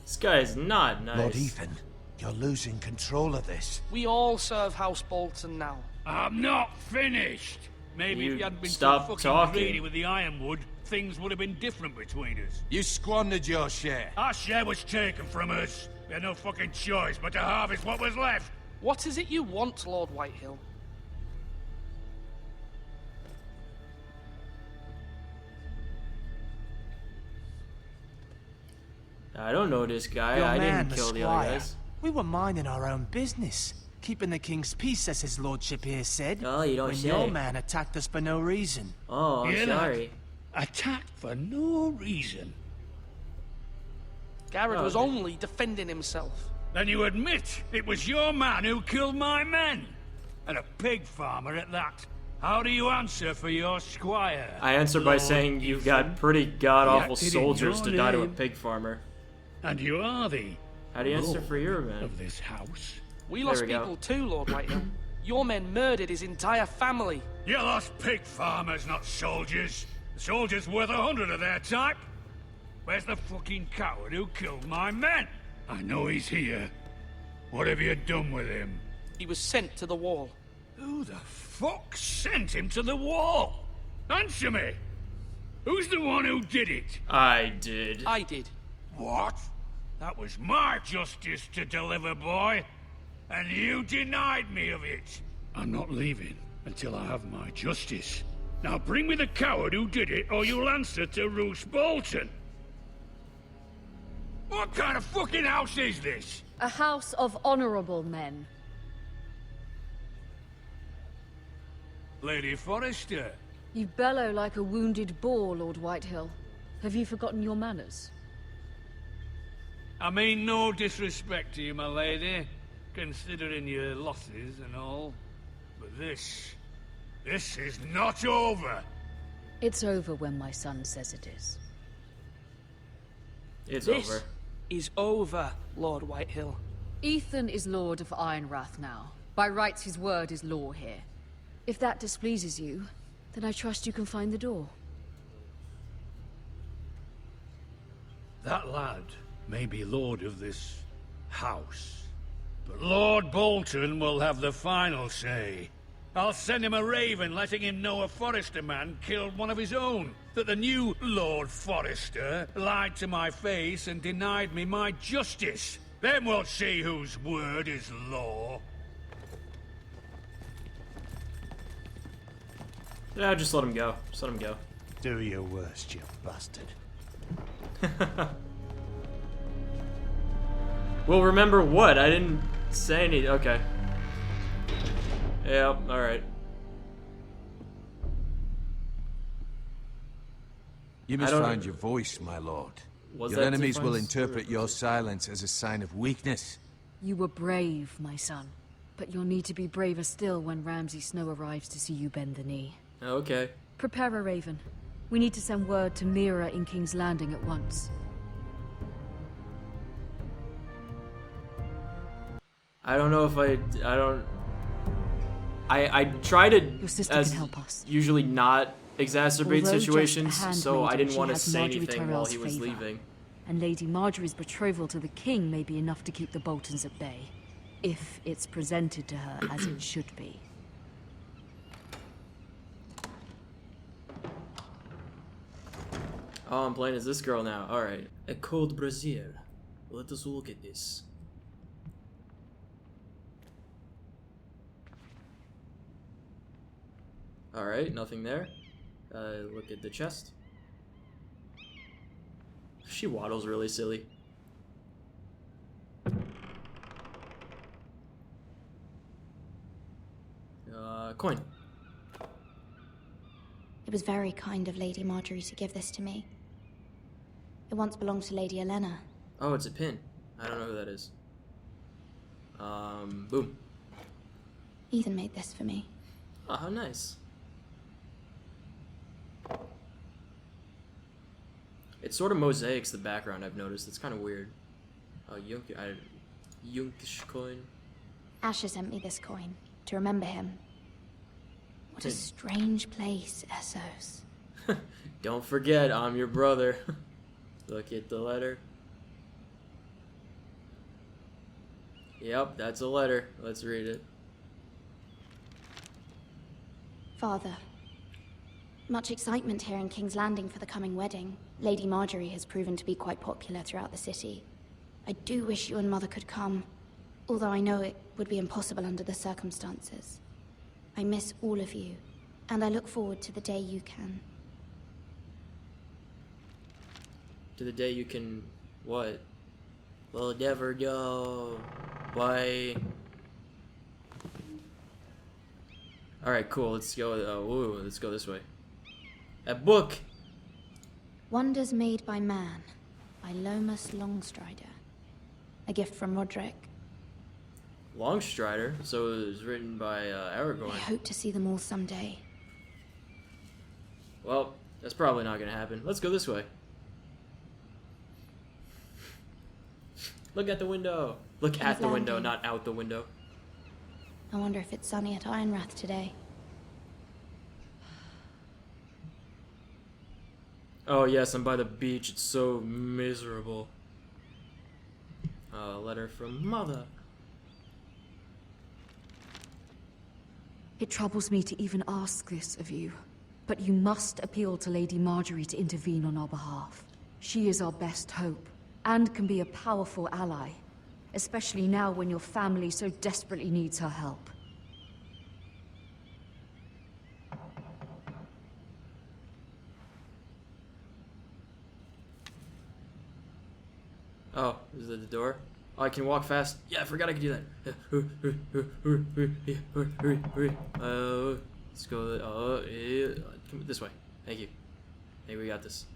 This guy is not nice. Lord Ethan, you're losing control of this. We all serve House Bolton now. I'm not finished. Maybe You if you hadn't been so stop fucking talking. greedy with the ironwood, things would have been different between us. You squandered your share. Our share was taken from us. We had no fucking choice but to harvest what was left. What is it you want, Lord Whitehill? I don't know this guy. Your I man, didn't the kill the squire. other guys. We were minding our own business, keeping the king's peace, as his lordship here said. Oh, you don't when say. your man attacked us for no reason. Oh, I'm Hear sorry. that? Attacked for no reason. Garrett Oh, was okay. only defending himself. Then you admit it was your man who killed my men. And a pig farmer at that. How do you answer for your squire? I answer by Lord saying you've Ethan? got pretty god-awful He acted in soldiers your to die to a name. pig farmer. And you are the How do you answer Lord for your man? of this house. We There lost we go. people too, Lord Whitehill. Your men murdered his entire family. You lost pig farmers, not soldiers. The soldiers worth 100 of their type. Where's the fucking coward who killed my men? I know he's here. What have you done with him? He was sent to the wall. Who the fuck sent him to the wall? Answer me! Who's the one who did it? I did. I did. What? That was my justice to deliver, boy. And you denied me of it. I'm not leaving until I have my justice. Now bring me the coward who did it, or you'll answer to Roose Bolton. What kind of fucking house is this? A house of honorable men. Lady Forrester. You bellow like a wounded boar, Lord Whitehill. Have you forgotten your manners? I mean no disrespect to you, my lady, considering your losses and all. But this is not over. It's over when my son says it is. It's This over. is over, Lord Whitehill. Ethan is Lord of Iron Wrath now. By rights, his word is law here. If that displeases you, then I trust you can find the door. That lad may be lord of this house, but Lord Bolton will have the final say. I'll send him a raven letting him know a Forrester man killed one of his own, that the new Lord Forrester lied to my face and denied me my justice. Then we'll see whose word is law. Yeah, just let him go. Just let him go. Do your worst, you bastard. Well, remember what? I didn't say any. Okay. Yep, alright. You must find your voice, my lord. Was Your that enemies will difference? interpret your silence as a sign of weakness. You were brave, my son. But you'll need to be braver still when Ramsay Snow arrives to see you bend the knee. Okay. Prepare a raven. We need to send word to MIRA in King's Landing at once. I don't know if I try to, Your sister as can help us. usually not exacerbate Although just situations, so I handmaiden, didn't she want to has say Marjorie anything while Tyrell's he was favour. leaving. And Lady Marjorie's betrothal to the king may be enough to keep the Boltons at bay. If it's presented to her as it should be. Oh, I'm playing as this girl now. Alright. A cold brazier. Let us look at this. Alright, nothing there. Look at the chest. She waddles really silly. Coin. It was very kind of Lady Marjorie to give this to me. It once belonged to Lady Elena. Oh, it's a pin. I don't know who that is. Boom. Ethan made this for me. Oh, how nice. It sort of mosaics the background, I've noticed. It's kind of weird. Oh, Yunkish coin. Asher sent me this coin to remember him. What a strange place, Essos. Don't forget, I'm your brother. Look at the letter. Yep, that's a letter. Let's read it. Father, much excitement here in King's Landing for the coming wedding. Lady Marjorie has proven to be quite popular throughout the city. I do wish you and Mother could come, although I know it would be impossible under the circumstances. I miss all of you, and I look forward to the day you can. To the day you can... what? We'll never know. Why? Alright, cool. Let's go. Let's go this way. A book! Wonders Made by Man, by Lomas Longstrider. A gift from Roderick. Longstrider? So it was written by Aragorn. I hope to see them all someday. Well, that's probably not gonna happen. Let's go this way. Look at the window. Look at the window, not out the window. I wonder if it's sunny at Ironrath today. Oh yes, I'm by the beach. It's so miserable. A letter from Mother. It troubles me to even ask this of you, but you must appeal to Lady Marjorie to intervene on our behalf. She is our best hope, and can be a powerful ally, especially now when your family so desperately needs her help. Oh, is that the door? Oh, I can walk fast. Yeah, I forgot I could do that. Let's go. Come this way. Thank you. Hey, we got this.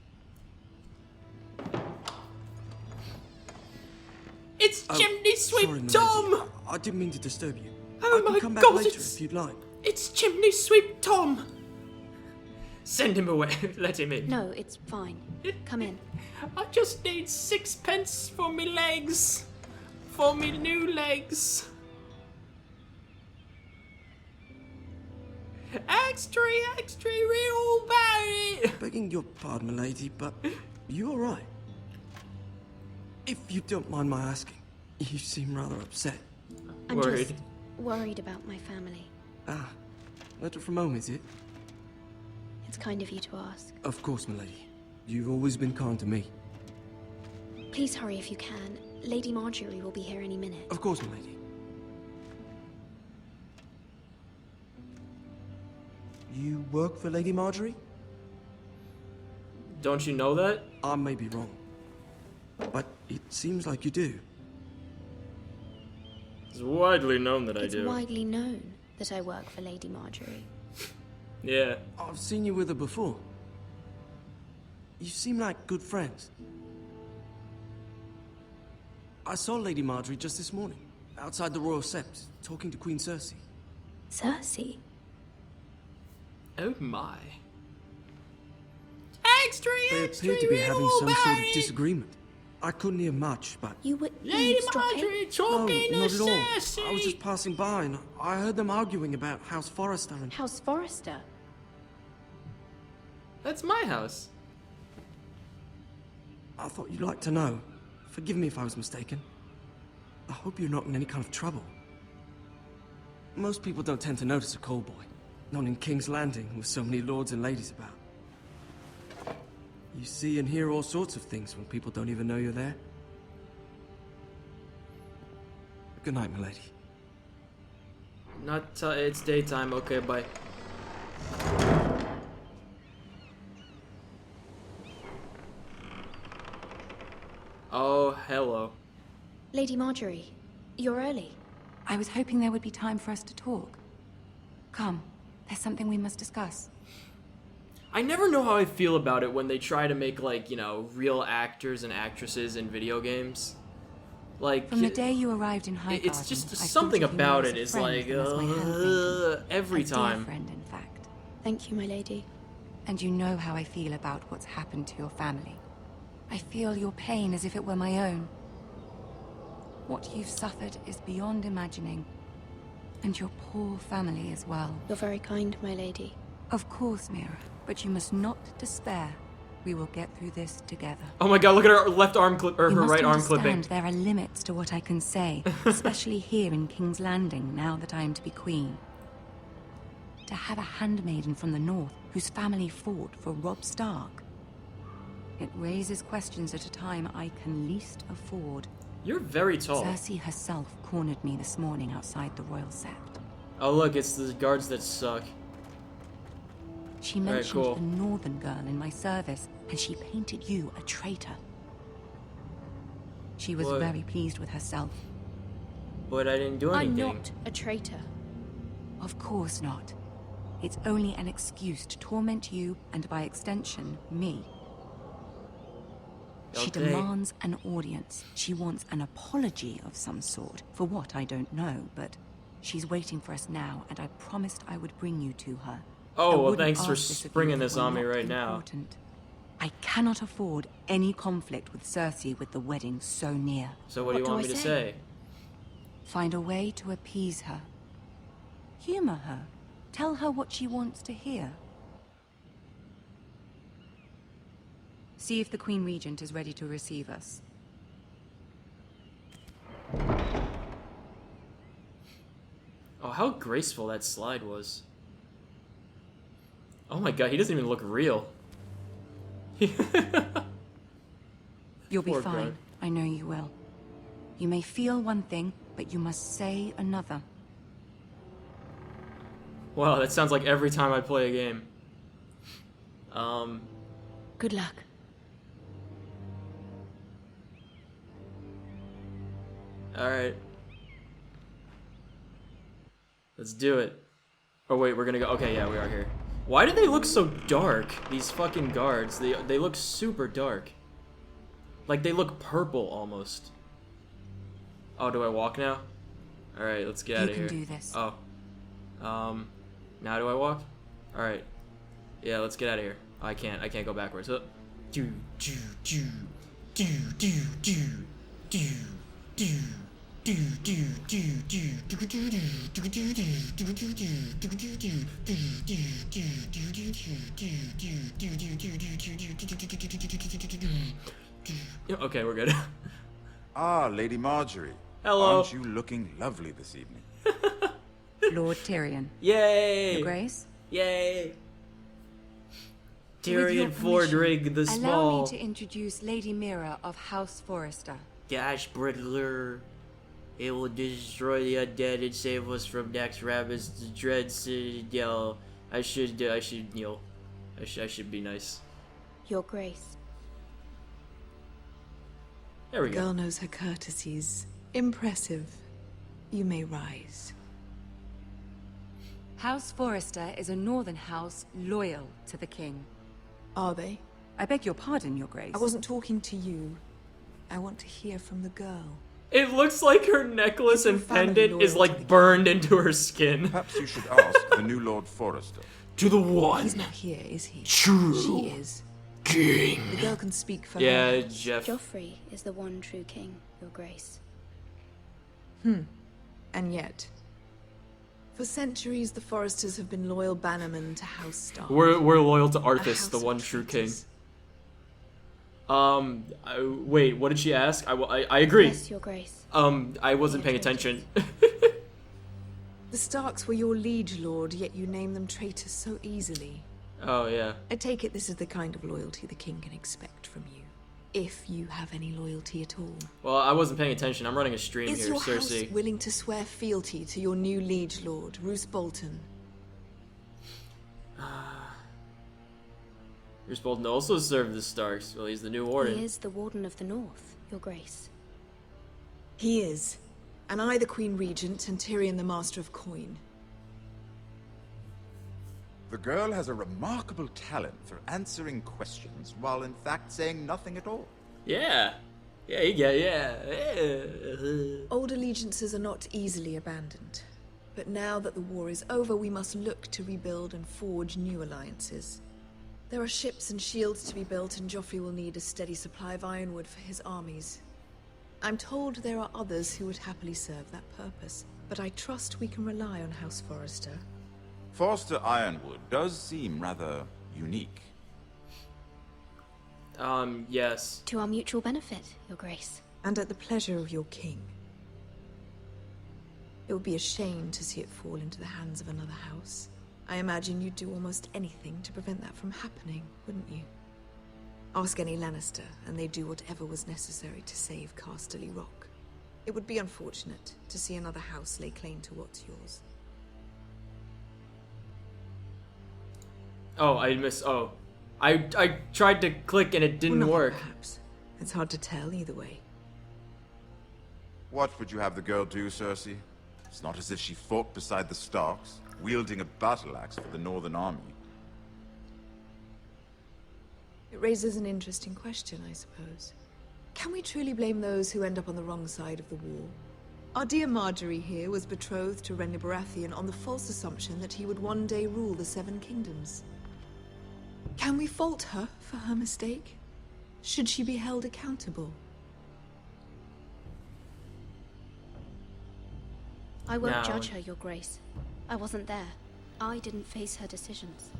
It's Chimney Sweep sorry, Tom! milady. I didn't mean to disturb you. Oh I can my come back God, later it's- if you'd like. It's Chimney Sweep Tom! Send him away. Let him in. No, it's fine. Come in. I just need 6 pence for me legs. For me new legs. Extra, real Barry! Begging your pardon, milady, but you alright? If you don't mind my asking, you seem rather upset. I'm just worried about my family. Ah, letter from home, is it? It's kind of you to ask. Of course, milady. You've always been kind to me. Please hurry if you can. Lady Marjorie will be here any minute. Of course, milady. You work for Lady Marjorie? Don't you know that? I may be wrong, but it seems like you do. It's widely known that I It's do. widely known that I work for Lady Marjorie. Yeah. I've seen you with her before. You seem like good friends. I saw Lady Marjorie just this morning, outside the Royal Sept, talking to Queen Cersei. Cersei? Oh my. Extra, They appeared to be having some sort of disagreement. I couldn't hear much, but... You were Lady Marjorie talking no, not to at all. Cersei. I was just passing by and I heard them arguing about House Forrester and... House Forrester? That's my house. I thought you'd like to know. Forgive me if I was mistaken. I hope you're not in any kind of trouble. Most people don't tend to notice a call boy. Not in King's Landing, with so many lords and ladies about. You see and hear all sorts of things when people don't even know you're there. Good night, milady. Not it's daytime. Okay, bye. Oh, hello. Lady Marjorie, you're early. I was hoping there would be time for us to talk. Come, there's something we must discuss. I never know how I feel about it when they try to make, like, you know, real actors and actresses in video games. Like, From the day you arrived in Highgarden, it's just I've something thought of you about more it as a is friend like, than as my handmaiden. every a dear time. friend, in fact. Thank you, my lady. And you know how I feel about what's happened to your family. I feel your pain as if it were my own. What you've suffered is beyond imagining. And your poor family as well. You're very kind, my lady. Of course, Mira. But you must not despair. We will get through this together. Oh my god, look at her left arm clip, or You her must right arm understand clipping. there are limits to what I can say, especially here in King's Landing, now that I am to be queen. To have a handmaiden from the north whose family fought for Robb Stark. It raises questions at a time I can least afford. You're very tall. Cersei herself cornered me this morning outside the Royal Sept. Oh look, it's the guards that suck. She Very mentioned cool. the northern girl in my service, and she painted you a traitor. She was What? very pleased with herself. But I didn't do anything. I'm not a traitor. Of course not. It's only an excuse to torment you, and by extension, me. She Okay. demands an audience. She wants an apology of some sort. For what, I don't know, but she's waiting for us now, and I promised I would bring you to her. I Oh, well, wouldn't thanks for ask this of you springing if it this were on me not right now. important. I cannot afford any conflict with Cersei with the wedding so near. So what do you want me to say? Find a way to appease her. Humor her. Tell her what she wants to hear. See if the Queen Regent is ready to receive us. Oh, how graceful that slide was. Oh my god, he doesn't even look real. You'll be Poor fine. guy. I know you will. You may feel one thing, but you must say another. Wow, that sounds like every time I play a game. Good luck. Alright. Let's do it. Oh wait, we're gonna go. Okay, yeah, we are here. Why do they look so dark? These fucking guards. They look super dark. Like they look purple almost. Oh, do I walk now? Alright, let's get out of here. You can do this. Oh. Now do I walk? Alright. Yeah, let's get out of here. Oh, I can't go backwards. Okay, we're good. Ah, Lady Marjorie. Hello. Aren't you looking lovely this evening? Lord Tyrion. Yay! Your Grace? Yay! With your Tyrion permission, Fordrig the Small. Allow me to introduce Lady MIRA of House Forrester. Gash Brickler. It will destroy the undead and save us from Dax Rabbit's dread citadel. I should kneel. I should be nice. Your Grace. There we The go. girl knows her courtesies. Impressive. You may rise. House Forrester is a northern house loyal to the king. Are they? I beg your pardon, Your Grace. I wasn't talking to you. I want to hear from the girl. It looks like her necklace and pendant is like burned into her skin. Perhaps you should ask the new Lord Forrester. To the one. He's not here, is he? True. She is. King. The girl can speak for Yeah, her. Jeff. Joffrey is the one true king, Your Grace. And yet, for centuries, the Forresters have been loyal bannermen to House Stark. We're loyal to A Arthas, house the of one true king. traitors. Wait, what did she ask? I agree. Yes, Your Grace. I wasn't paying attention. The Starks were your liege lord, yet you name them traitors so easily. Oh, yeah. I take it this is the kind of loyalty the king can expect from you. If you have any loyalty at all. Well, I wasn't paying attention. I'm running a stream Is here, your Cersei. house willing to swear fealty to your new liege lord, Roose Bolton? You're supposed to also serve the Starks. Well, he's the new warden. He is the Warden of the North, Your Grace. He is. And I the Queen Regent, and Tyrion the Master of Coin. The girl has a remarkable talent for answering questions while in fact saying nothing at all. Yeah. Yeah. Old allegiances are not easily abandoned. But now that the war is over, we must look to rebuild and forge new alliances. There are ships and shields to be built, and Joffrey will need a steady supply of ironwood for his armies. I'm told there are others who would happily serve that purpose, but I trust we can rely on House Forrester. Forster Ironwood does seem rather unique. Yes. To our mutual benefit, Your Grace. And at the pleasure of your king. It would be a shame to see it fall into the hands of another house. I imagine you'd do almost anything to prevent that from happening, wouldn't you? Ask any Lannister, and they'd do whatever was necessary to save Casterly Rock. It would be unfortunate to see another house lay claim to what's yours. Oh, I missed. Oh. I tried to click and it didn't Well, nothing, work. Perhaps. It's hard to tell either way. What would you have the girl do, Cersei? It's not as if she fought beside the Starks, wielding a battle axe for the Northern Army. It raises an interesting question, I suppose. Can we truly blame those who end up on the wrong side of the war? Our dear Marjorie here was betrothed to Renly Baratheon on the false assumption that he would one day rule the Seven Kingdoms. Can we fault her for her mistake? Should she be held accountable? I won't No. judge her, Your Grace. I wasn't there. I didn't face her decisions.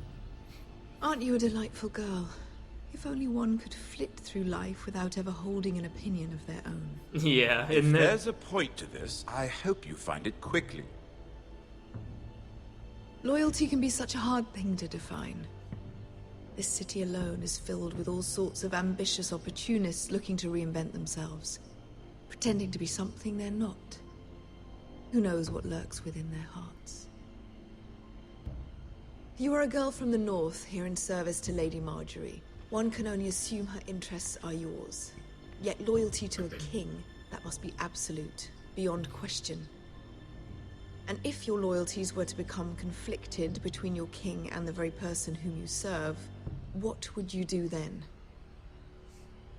Aren't you a delightful girl? If only one could flit through life without ever holding an opinion of their own. Yeah, If isn't it? there's a point to this, I hope you find it quickly. Loyalty can be such a hard thing to define. This city alone is filled with all sorts of ambitious opportunists looking to reinvent themselves, pretending to be something they're not. Who knows what lurks within their hearts? You are a girl from the north, here in service to Lady Marjorie. One can only assume her interests are yours. Yet loyalty to a king, that must be absolute, beyond question. And if your loyalties were to become conflicted between your king and the very person whom you serve, what would you do then?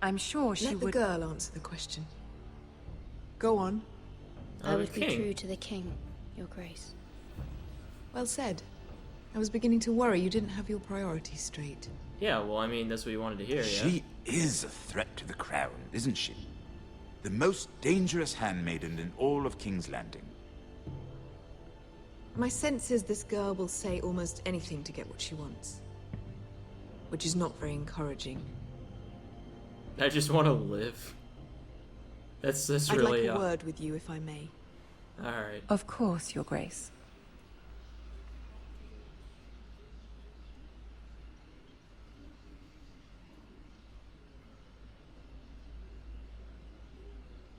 I'm sure she Let would... the girl answer the question. Go on. I would be king. true to the king, Your Grace. Well said. I was beginning to worry you didn't have your priorities straight. Yeah, well, I mean, that's what you wanted to hear, yeah? She is a threat to the crown, isn't she? The most dangerous handmaiden in all of King's Landing. My sense is this girl will say almost anything to get what she wants. Which is not very encouraging. I just want to live. That's I'd really... like a word with you, if I may. Alright. Of course, Your Grace.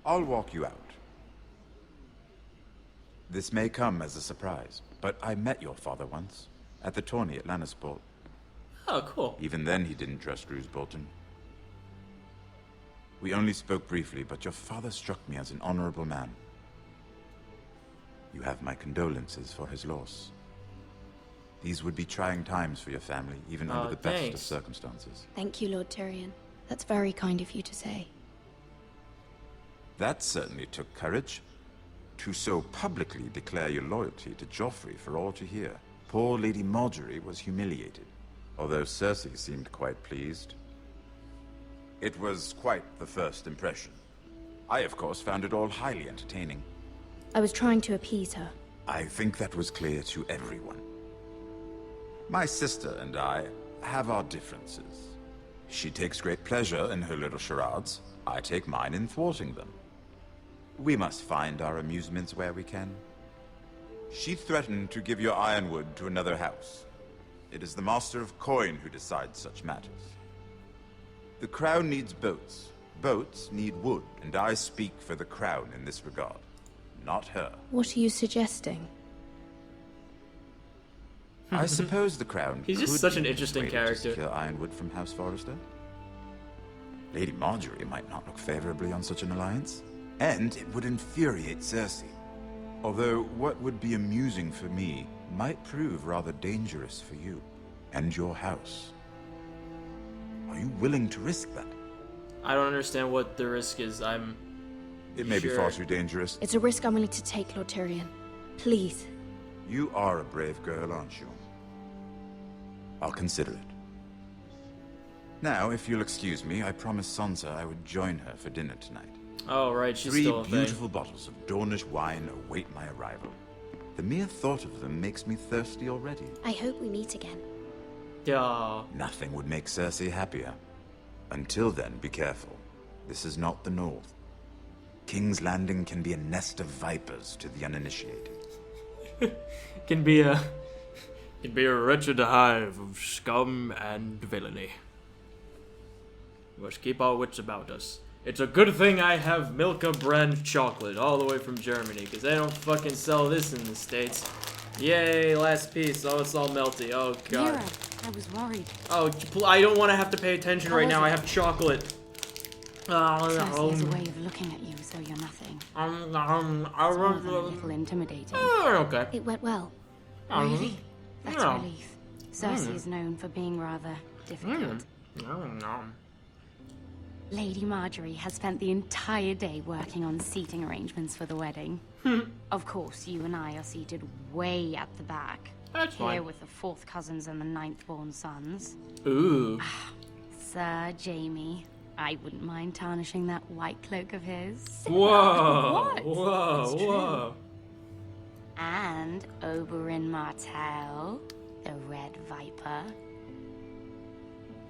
I'll walk you out. This may come as a surprise, but I met your father once, at the tourney at Lannisport. Oh, cool. Even then he didn't trust Roose Bolton. We only spoke briefly, but your father struck me as an honorable man. You have my condolences for his loss. These would be trying times for your family, even under the best of circumstances. Thank you, Lord Tyrion. That's very kind of you to say. That certainly took courage. To so publicly declare your loyalty to Joffrey for all to hear. Poor Lady Marjorie was humiliated, although Cersei seemed quite pleased. It was quite the first impression. I, of course, found it all highly entertaining. I was trying to appease her. I think that was clear to everyone. My sister and I have our differences. She takes great pleasure in her little charades. I take mine in thwarting them. We must find our amusements where we can. She threatened to give your ironwood to another house. It is the Master of Coin who decides such matters. The crown needs boats. Boats need wood, and I speak for the crown in this regard, not her. What are you suggesting? I suppose the crown He's just could such an be interesting persuaded to character. secure ironwood from House Forrester. Lady Marjorie might not look favorably on such an alliance, and it would infuriate Cersei. Although what would be amusing for me might prove rather dangerous for you and your house. Are you willing to risk that? I don't understand what the risk is. It may be far too dangerous. It's a risk I'm willing to take, Lord Tyrion. Please. You are a brave girl, aren't you? I'll consider it. Now, if you'll excuse me, I promised Sansa I would join her for dinner tonight. Oh, right, she's 3 still a thing. beautiful bottles of Dornish wine await my arrival. The mere thought of them makes me thirsty already. I hope we meet again. Yeah. Nothing would make Cersei happier. Until then, be careful. This is not the North. King's Landing can be a nest of vipers to the uninitiated. Can be a wretched hive of scum and villainy. We must keep our wits about us. It's a good thing I have Milka brand chocolate all the way from Germany, because they don't fucking sell this in the States. Yay, last piece. Oh, it's all melty. Oh, God. Mira, I was worried. Oh, I don't want to have to pay attention right now. I have chocolate. Cersei has a way of looking at you, so you're nothing. It's more than a little intimidating. Okay. It went well. Really? That's Yeah. a relief. Cersei is known for being rather difficult. Lady Marjorie has spent the entire day working on seating arrangements for the wedding. Of course, you and I are seated way at the back. That's Here fine. with the 4th cousins and the 9th-born sons. Ooh. Sir Jamie, I wouldn't mind tarnishing that white cloak of his. Whoa. What? Whoa. It's true. Whoa. And Oberyn Martell, the Red Viper.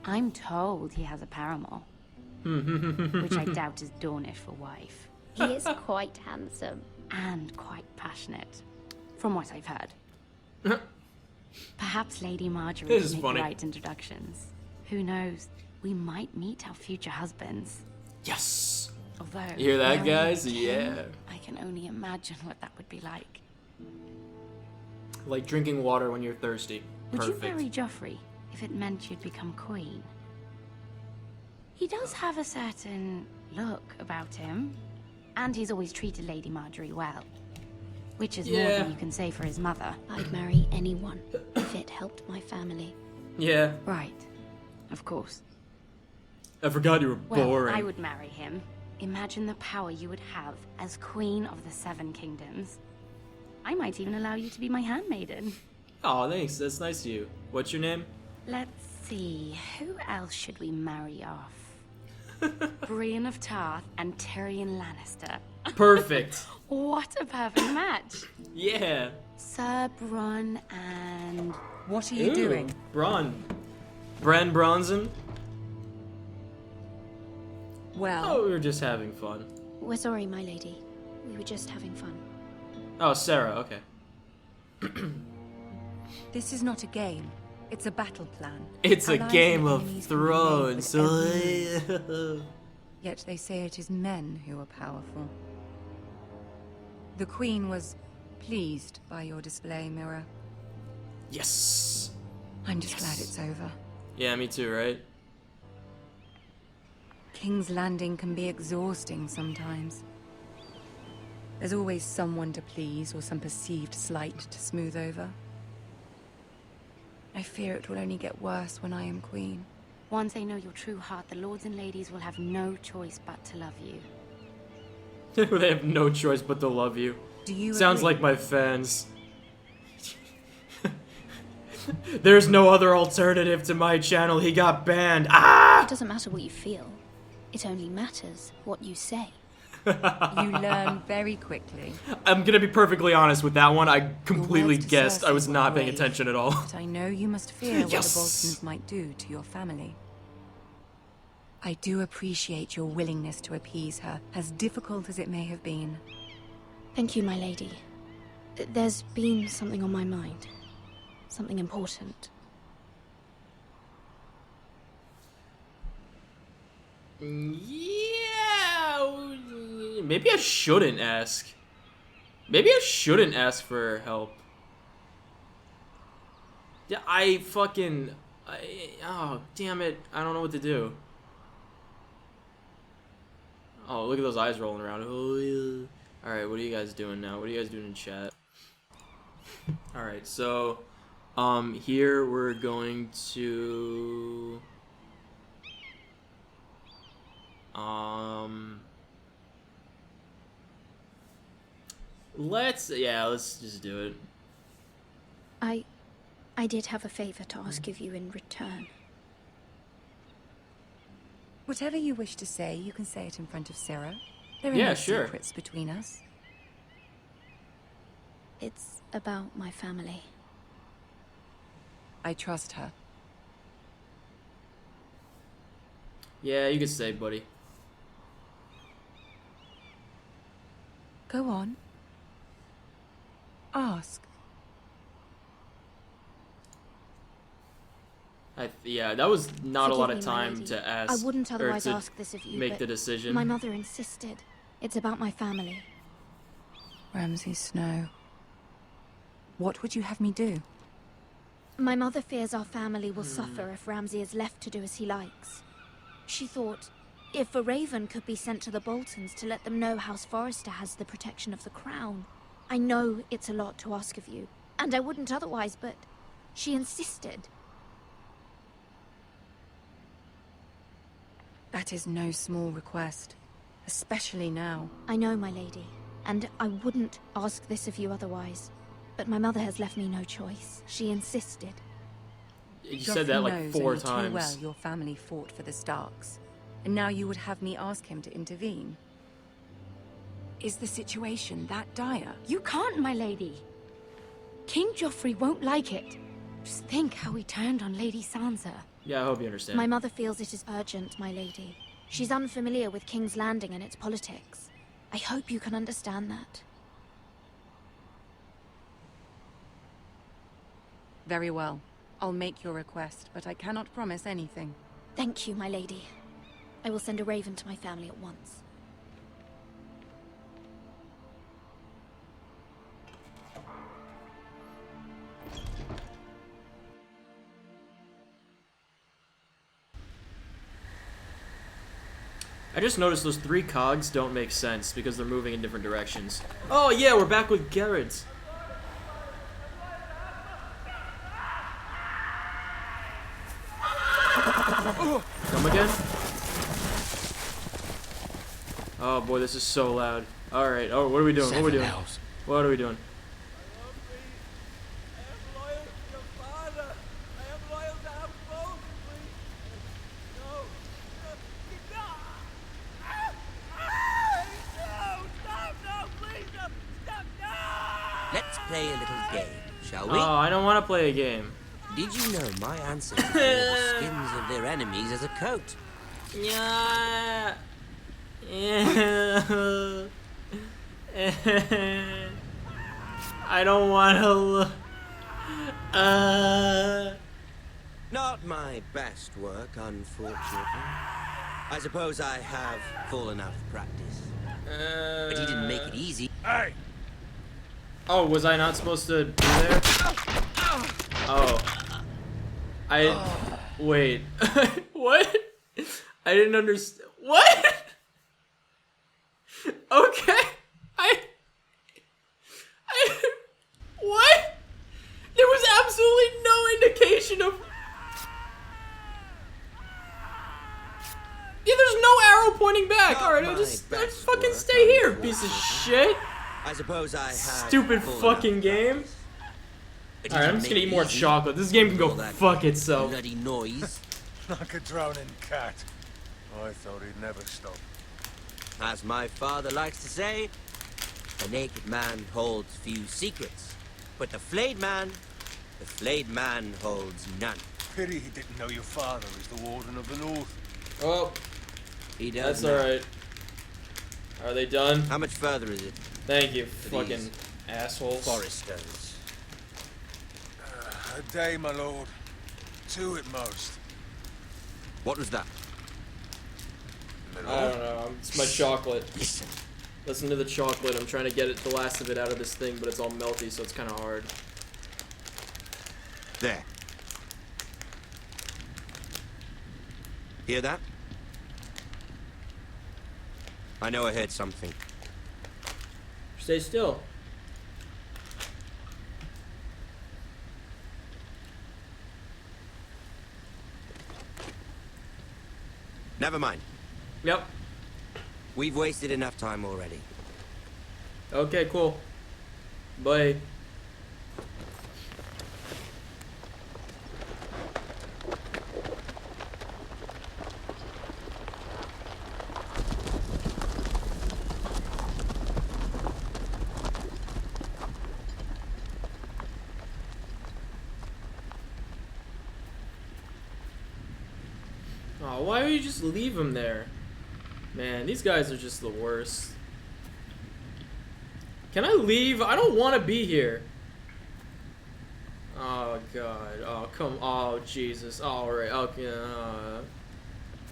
I'm told he has a paramour. Which I doubt is Dornish for wife. He is quite handsome. And quite passionate, from what I've heard. Perhaps Lady Marjorie This can is make funny. the right introductions. Who knows? We might meet our future husbands. Yes. Although, You hear that, marrying guys? a king, Yeah. I can only imagine what that would be like. Like drinking water when you're thirsty. Would Perfect. you marry Joffrey if it meant you'd become queen? He does have a certain look about him, and he's always treated Lady Marjorie well. Which is more Yeah. than you can say for his mother. I'd marry anyone if it helped my family. Yeah. Right. Of course. I forgot you were Well, boring. I would marry him. Imagine the power you would have as Queen of the Seven Kingdoms. I might even allow you to be my handmaiden. Oh, thanks. That's nice of you. What's your name? Let's see, who else should we marry off? Brienne of Tarth and Tyrion Lannister. Perfect. What a perfect match. Yeah. Sir Bronn and... What are you doing? Bronn. Bran Bronson? Well... Oh, we were just having fun. We're sorry, my lady. We were just having fun. Oh, Sarah, okay. This is not a game. It's a battle plan. It's a Allies Game and of enemies can be made with Thrones. every move. Yet they say it is men who are powerful. The Queen was pleased by your display, MIRA. Yes. I'm just glad it's over. Yeah, me too, right? King's Landing can be exhausting sometimes. There's always someone to please or some perceived slight to smooth over. I fear it will only get worse when I am queen. Once they know your true heart, the lords and ladies will have no choice but to love you. They have no choice but to love you. Do you Sounds agree? like my fans. There's no other alternative to my channel. He got banned. Ah! It doesn't matter what you feel. It only matters what you say. You learn very quickly. I'm gonna be perfectly honest with that one. I completely Your words to guessed. I Cersei was were not paying brave, attention at all. But I know you must fear what the Yes! Boltons might do to your family. I do appreciate your willingness to appease her, as difficult as it may have been. Thank you, my lady. There's been something on my mind. Something important. Yeah, maybe I shouldn't ask. Maybe I shouldn't ask for help. Yeah, oh, damn it. I don't know what to do. Oh, look at those eyes rolling around. Oh, yeah. Alright, what are you guys doing now? What are you guys doing in chat? Alright, so, here we're going to... let's just do it. I did have a favor to ask of you in return. Whatever you wish to say, you can say it in front of Sarah. There are Yeah, no sure. secrets between us. It's about my family. I trust her. Yeah, you can say, buddy. Go on. Ask. Yeah, that was not a lot of Forgive me, my time lady. to ask. I wouldn't or otherwise to ask this of you, make but the decision. my mother insisted. It's about my family. Ramsay Snow. What would you have me do? My mother fears our family will suffer if Ramsay is left to do as he likes. She thought, if a raven could be sent to the Boltons to let them know House Forrester has the protection of the crown. I know it's a lot to ask of you, and I wouldn't otherwise, but she insisted. That is no small request, especially now. I know, my lady, and I wouldn't ask this of you otherwise. But my mother has left me no choice. She insisted. You said that like 4 knows only times. too well your family fought for the Starks, and now you would have me ask him to intervene. Is the situation that dire? You can't, my lady. King Joffrey won't like it. Just think how he turned on Lady Sansa. Yeah, I hope you understand. My mother feels it is urgent, my lady. She's unfamiliar with King's Landing and its politics. I hope you can understand that. Very well. I'll make your request, but I cannot promise anything. Thank you, my lady. I will send a raven to my family at once. I just noticed those 3 cogs don't make sense because they're moving in different directions. Oh yeah, we're back with Garrett. Come again? Oh boy, this is so loud. Alright, oh, what are we doing? What are we doing? What are we doing? Let's play a little game, shall we? Oh, I don't want to play a game. Did you know my ancestors wore the skins of their enemies as a coat? Yeah. I don't want to look. Not my best work, unfortunately. I suppose I have fallen out of practice. But he didn't make it easy. Hey! Oh, was I not supposed to be there? Oh. Wait. What? I didn't understand. What? Okay. What? There was absolutely no indication of... Yeah, there's no arrow pointing back. Alright, I'll just fucking stay here, piece of shit. I suppose I have Stupid fucking game. Alright, I'm just gonna eat more chocolate. This game can go fuck itself. Bloody noise. Like a drowning cat. I thought he'd never stop. As my father likes to say, a naked man holds few secrets, but the flayed man holds none. Pity he didn't know your father is the Warden of the North. Oh, he does. That's alright. Are they done? How much further is it? Thank you, fucking assholes. Forresters. A day, my lord. 2 at most. What was that? I don't know. It's my chocolate. Listen to the chocolate. I'm trying to get the last of it out of this thing, but it's all melty, so it's kind of hard. There. Hear that? I know I heard something. Stay still. Never mind. Yep. We've wasted enough time already. Okay, cool. Bye. Oh, why would you just leave him there? Man, these guys are just the worst. Can I leave? I don't want to be here. Oh, God. Oh, come. Oh, Jesus. Alright. Okay.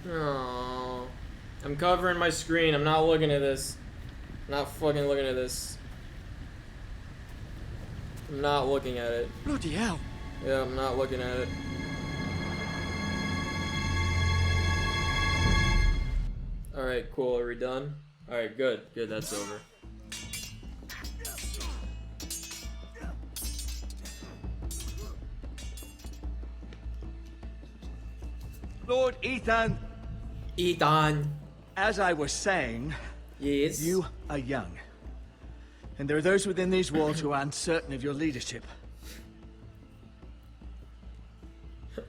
No. I'm covering my screen. I'm not looking at this. I'm not fucking looking at this. I'm not looking at it. Bloody hell. Yeah, I'm not looking at it. Alright, cool. Are we done? Alright, good. Good, that's over. Lord Ethan. Ethan. As I was saying, yes, you are young. And there are those within these walls who are uncertain of your leadership.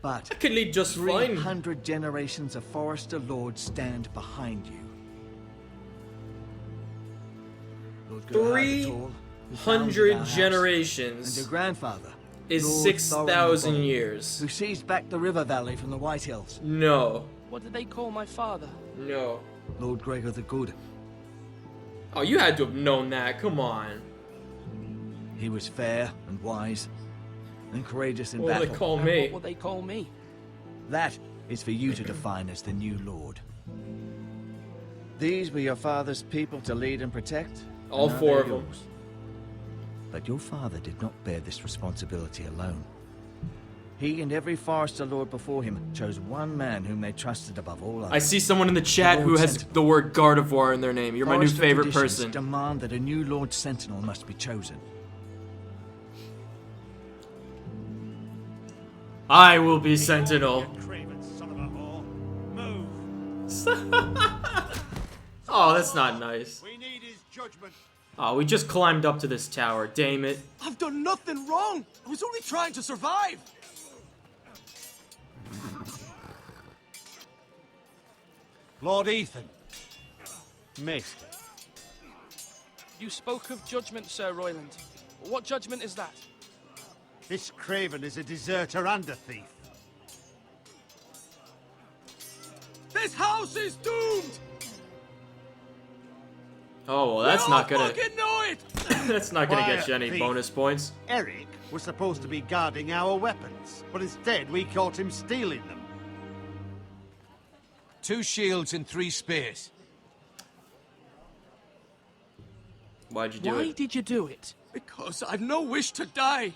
But I could lead just fine. 300 generations of Forrester lords stand behind you. Lord Gerhard the Tall, who founded 300 our house, generations. and your grandfather Is Lord 6,000 Thorin years. who seized back the river valley from the White Hills. No. What did they call my father? No. Lord Gregor the Good. Oh, you had to have known that. Come on. He was fair and wise and courageous in What battle. will they call me? What will they call me? That is for you to define as the new lord. These were your father's people to lead and protect. All and now 4 they're of them. yours. But your father did not bear this responsibility alone. He and every Forrester lord before him chose one man whom they trusted above all others. I see someone in the chat Lord who has Sentinel. the word Gardevoir in their name. You're my new Forrester favorite traditions person. demand that a new Lord Sentinel must be chosen. I will be Sentinel. Oh, Oh, that's not nice. We need his judgment. Oh, we just climbed up to this tower. Damn it. I've done nothing wrong. I was only trying to survive. Lord Ethan. Maester. You spoke of judgment, Sir Royland. What judgment is that? This craven is a deserter and a thief. This house is doomed. Oh, well, that's not gonna... fucking know it. That's not gonna get Quiet, you any thief. bonus points. Eric was supposed to be guarding our weapons, but instead we caught him stealing them. 2 shields and 3 spears. Why'd you do Why it? did you do it? Because I've no wish to die.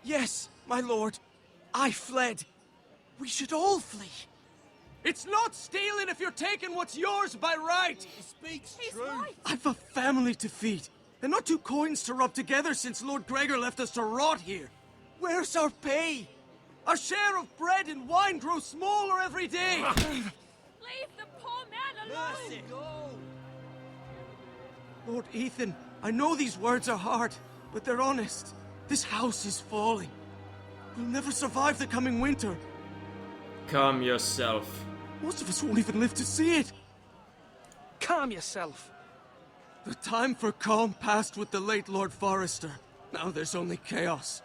Yes, my lord. I fled. We should all flee. It's not stealing if you're taking what's yours by right. He speaks true. I've a family to feed, and not 2 coins to rub together since Lord Gregor left us to rot here. Where's our pay? Our share of bread and wine grows smaller every day. Leave the poor man alone! Lord Ethan, I know these words are hard, but they're honest. This house is falling. We'll never survive the coming winter. Calm yourself. Most of us won't even live to see it. Calm yourself. The time for calm passed with the late Lord Forrester. Now there's only chaos.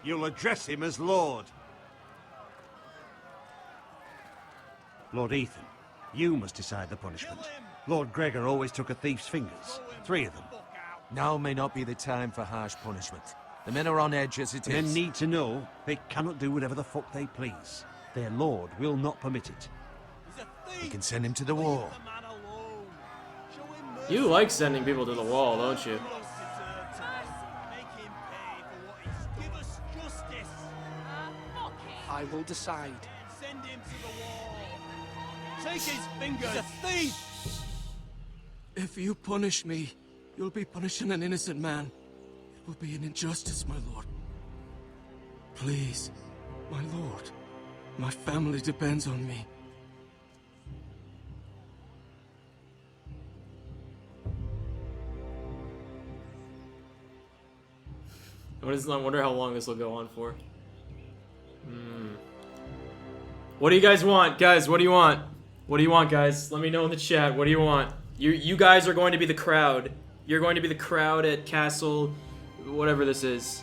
You'll address him as Lord. Lord Ethan, you must decide the punishment. Lord Gregor always took a thief's fingers. 3 of them. Now may not be the time for harsh punishment. The men are on edge as it is. Men need to know they cannot do whatever the fuck they please. Their lord will not permit it. We can send him to the wall. You like sending people to the wall, don't you? I will decide. Send him to the wall. Take his fingers. He's a thief. If you punish me, you'll be punishing an innocent man. It will be an injustice, my lord. Please, my lord. My family depends on me. I wonder how long this will go on for. What do you guys want? Guys, what do you want? What do you want, guys? Let me know in the chat. What do you want? You guys are going to be the crowd. You're going to be the crowd at Castle, whatever this is.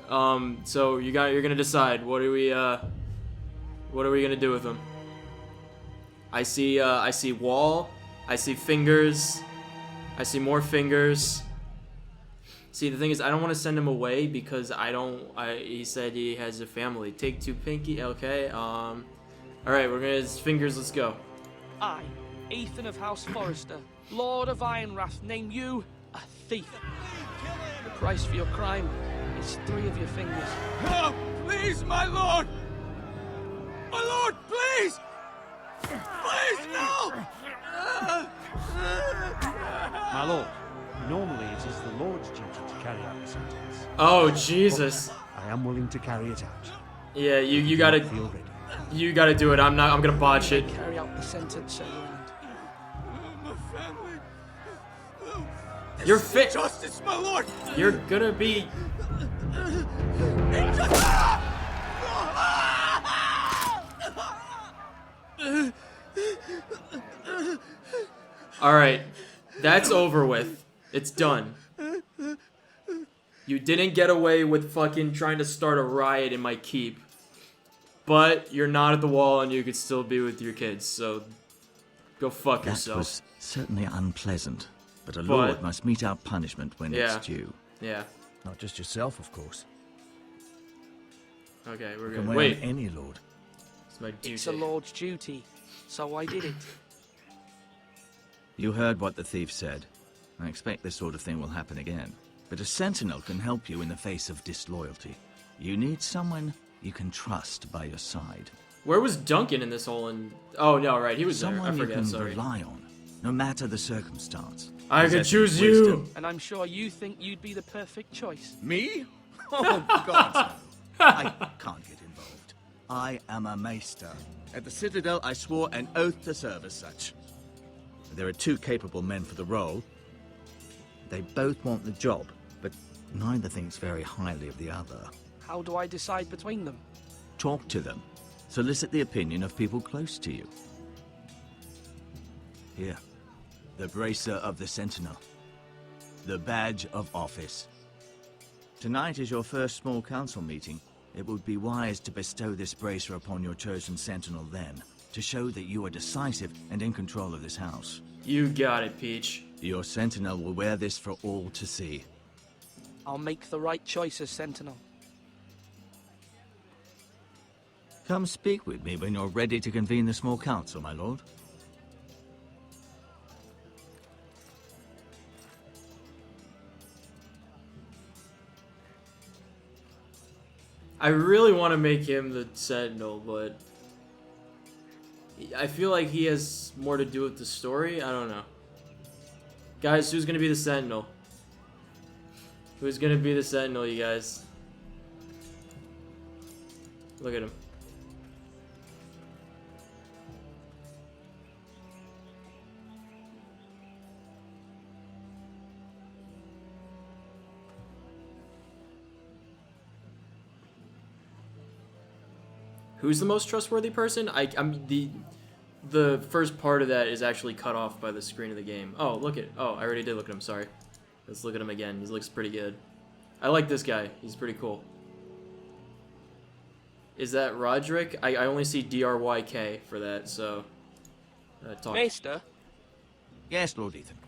So you're gonna decide. What are we gonna do with them? I see wall. I see fingers. I see more fingers. See, the thing is, I don't want to send him away because he said he has a family. Take 2 pinky. Okay. All right, we're gonna his fingers. Let's go. I, Ethan of House Forrester, Lord of RATH, name you a thief. The price for your crime is 3 of your fingers. No, please, my lord! My lord, please! Please, no! My lord, normally it is the Lord's duty to carry out the sentence. Oh, Jesus. But I am willing to carry it out. Yeah, you gotta do it. I'm gonna botch it. Carry out the sentence, Sir Roland. My family. You're fit. Justice, my lord! You're gonna be. Alright, that's over with. It's done. You didn't get away with fucking trying to start a riot in my keep. But you're not at the wall and you could still be with your kids, so go fuck That yourself. was certainly unpleasant, but a lord must meet our punishment when it's due. Yeah. Not just yourself, of course. Okay, we're Can good. weigh Wait. on any lord. It's my duty. It's a lord's duty, so I did it. You heard what the thief said. I expect this sort of thing will happen again. But a sentinel can help you in the face of disloyalty. You need someone you can trust by your side. Where was Duncan in this whole? Oh no, right, he was there. I Someone you forget. can Sorry. rely on, no matter the circumstance. I could Possessing choose wisdom. you. And I'm sure you think you'd be the perfect choice. Me? Oh, God. I can't get involved. I am a maester. At the Citadel, I swore an oath to serve as such. There are two capable men for the role. They both want the job, but neither thinks very highly of the other. How do I decide between them? Talk to them. Solicit the opinion of people close to you. Here, the bracer of the Sentinel. The badge of office. Tonight is your first small council meeting. It would be wise to bestow this bracer upon your chosen Sentinel then, to show that you are decisive and in control of this house. You got it, Peach. Your Sentinel will wear this for all to see. I'll make the right choice as Sentinel. Come speak with me when you're ready to convene the small council, my lord. I really want to make him the Sentinel, but I feel like he has more to do with the story. I don't know. Guys, who's gonna be the Sentinel? Who's gonna be the Sentinel, you guys? Look at him. Who's the most trustworthy person? I'm the first part of that is actually cut off by the screen of the game. Oh, look at I already did look at him, sorry. Let's look at him again. He looks pretty good. I like this guy. He's pretty cool. Is that RODRICK? I only see DRYK for that, so talk. Maester? Yes, Lord Ethan.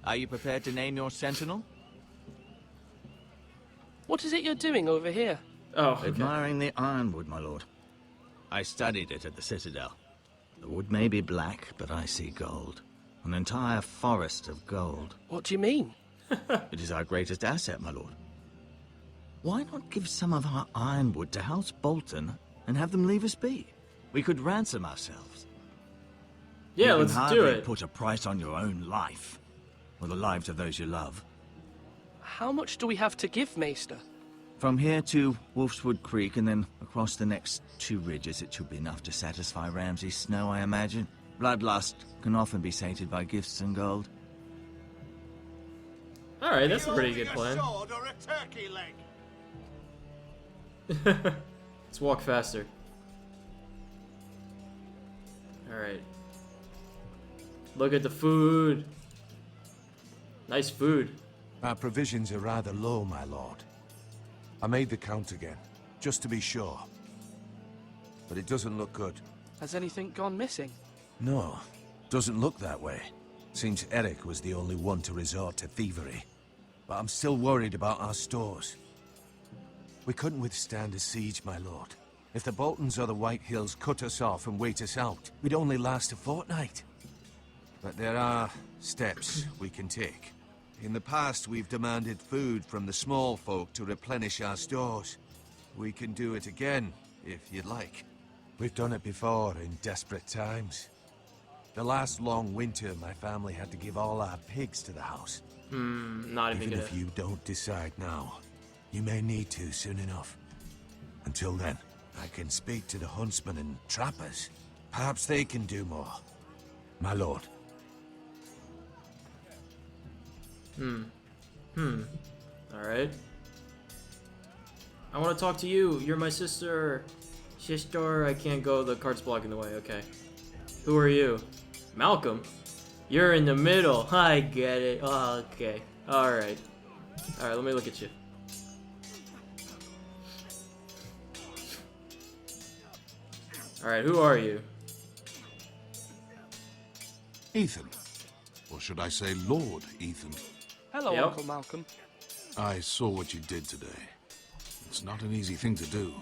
Are you prepared to name your Sentinel? What is it you're doing over here? Oh, okay. Admiring the ironwood, my lord. I studied it at the Citadel. The wood may be black, but I see gold. An entire forest of gold. What do you mean? It is our greatest asset, my lord. Why not give some of our ironwood to House Bolton and have them leave us be? We could ransom ourselves. Yeah, you let's can do hardly it. Put a price on your own life, or the lives of those you love. How much do we have to give, Maester? From here to Wolfswood Creek and then across the next 2 ridges, it should be enough to satisfy Ramsay Snow, I imagine. Bloodlust can often be sated by gifts and gold. Alright, that's a pretty good plan. Sword or a turkey leg? Let's walk faster. Alright. Look at the food. Nice food. Our provisions are rather low, my lord. I made the count again, just to be sure. But it doesn't look good. Has anything gone missing? No, doesn't look that way. Seems Eric was the only one to resort to thievery. But I'm still worried about our stores. We couldn't withstand a siege, my lord. If the Boltons or the White Hills cut us off and wait us out, we'd only last a fortnight. But there are steps we can take. In the past, we've demanded food from the small folk to replenish our stores. We can do it again, if you'd like. We've done it before in desperate times. The last long winter, my family had to give all our pigs to the house. Not even if you don't decide now, you may need to soon enough. Until then, I can speak to the huntsmen and trappers. Perhaps they can do more. My lord. Alright. I want to talk to you. You're my sister. Sister, I can't go. The cart's blocking the way. Okay. Who are you? Malcolm? You're in the middle. I get it. Oh, okay. Alright. Alright, let me look at you. Alright, who are you? Ethan. Or should I say Lord Ethan? Hello, Yep. Uncle Malcolm. I saw what you did today. It's not an easy thing to do,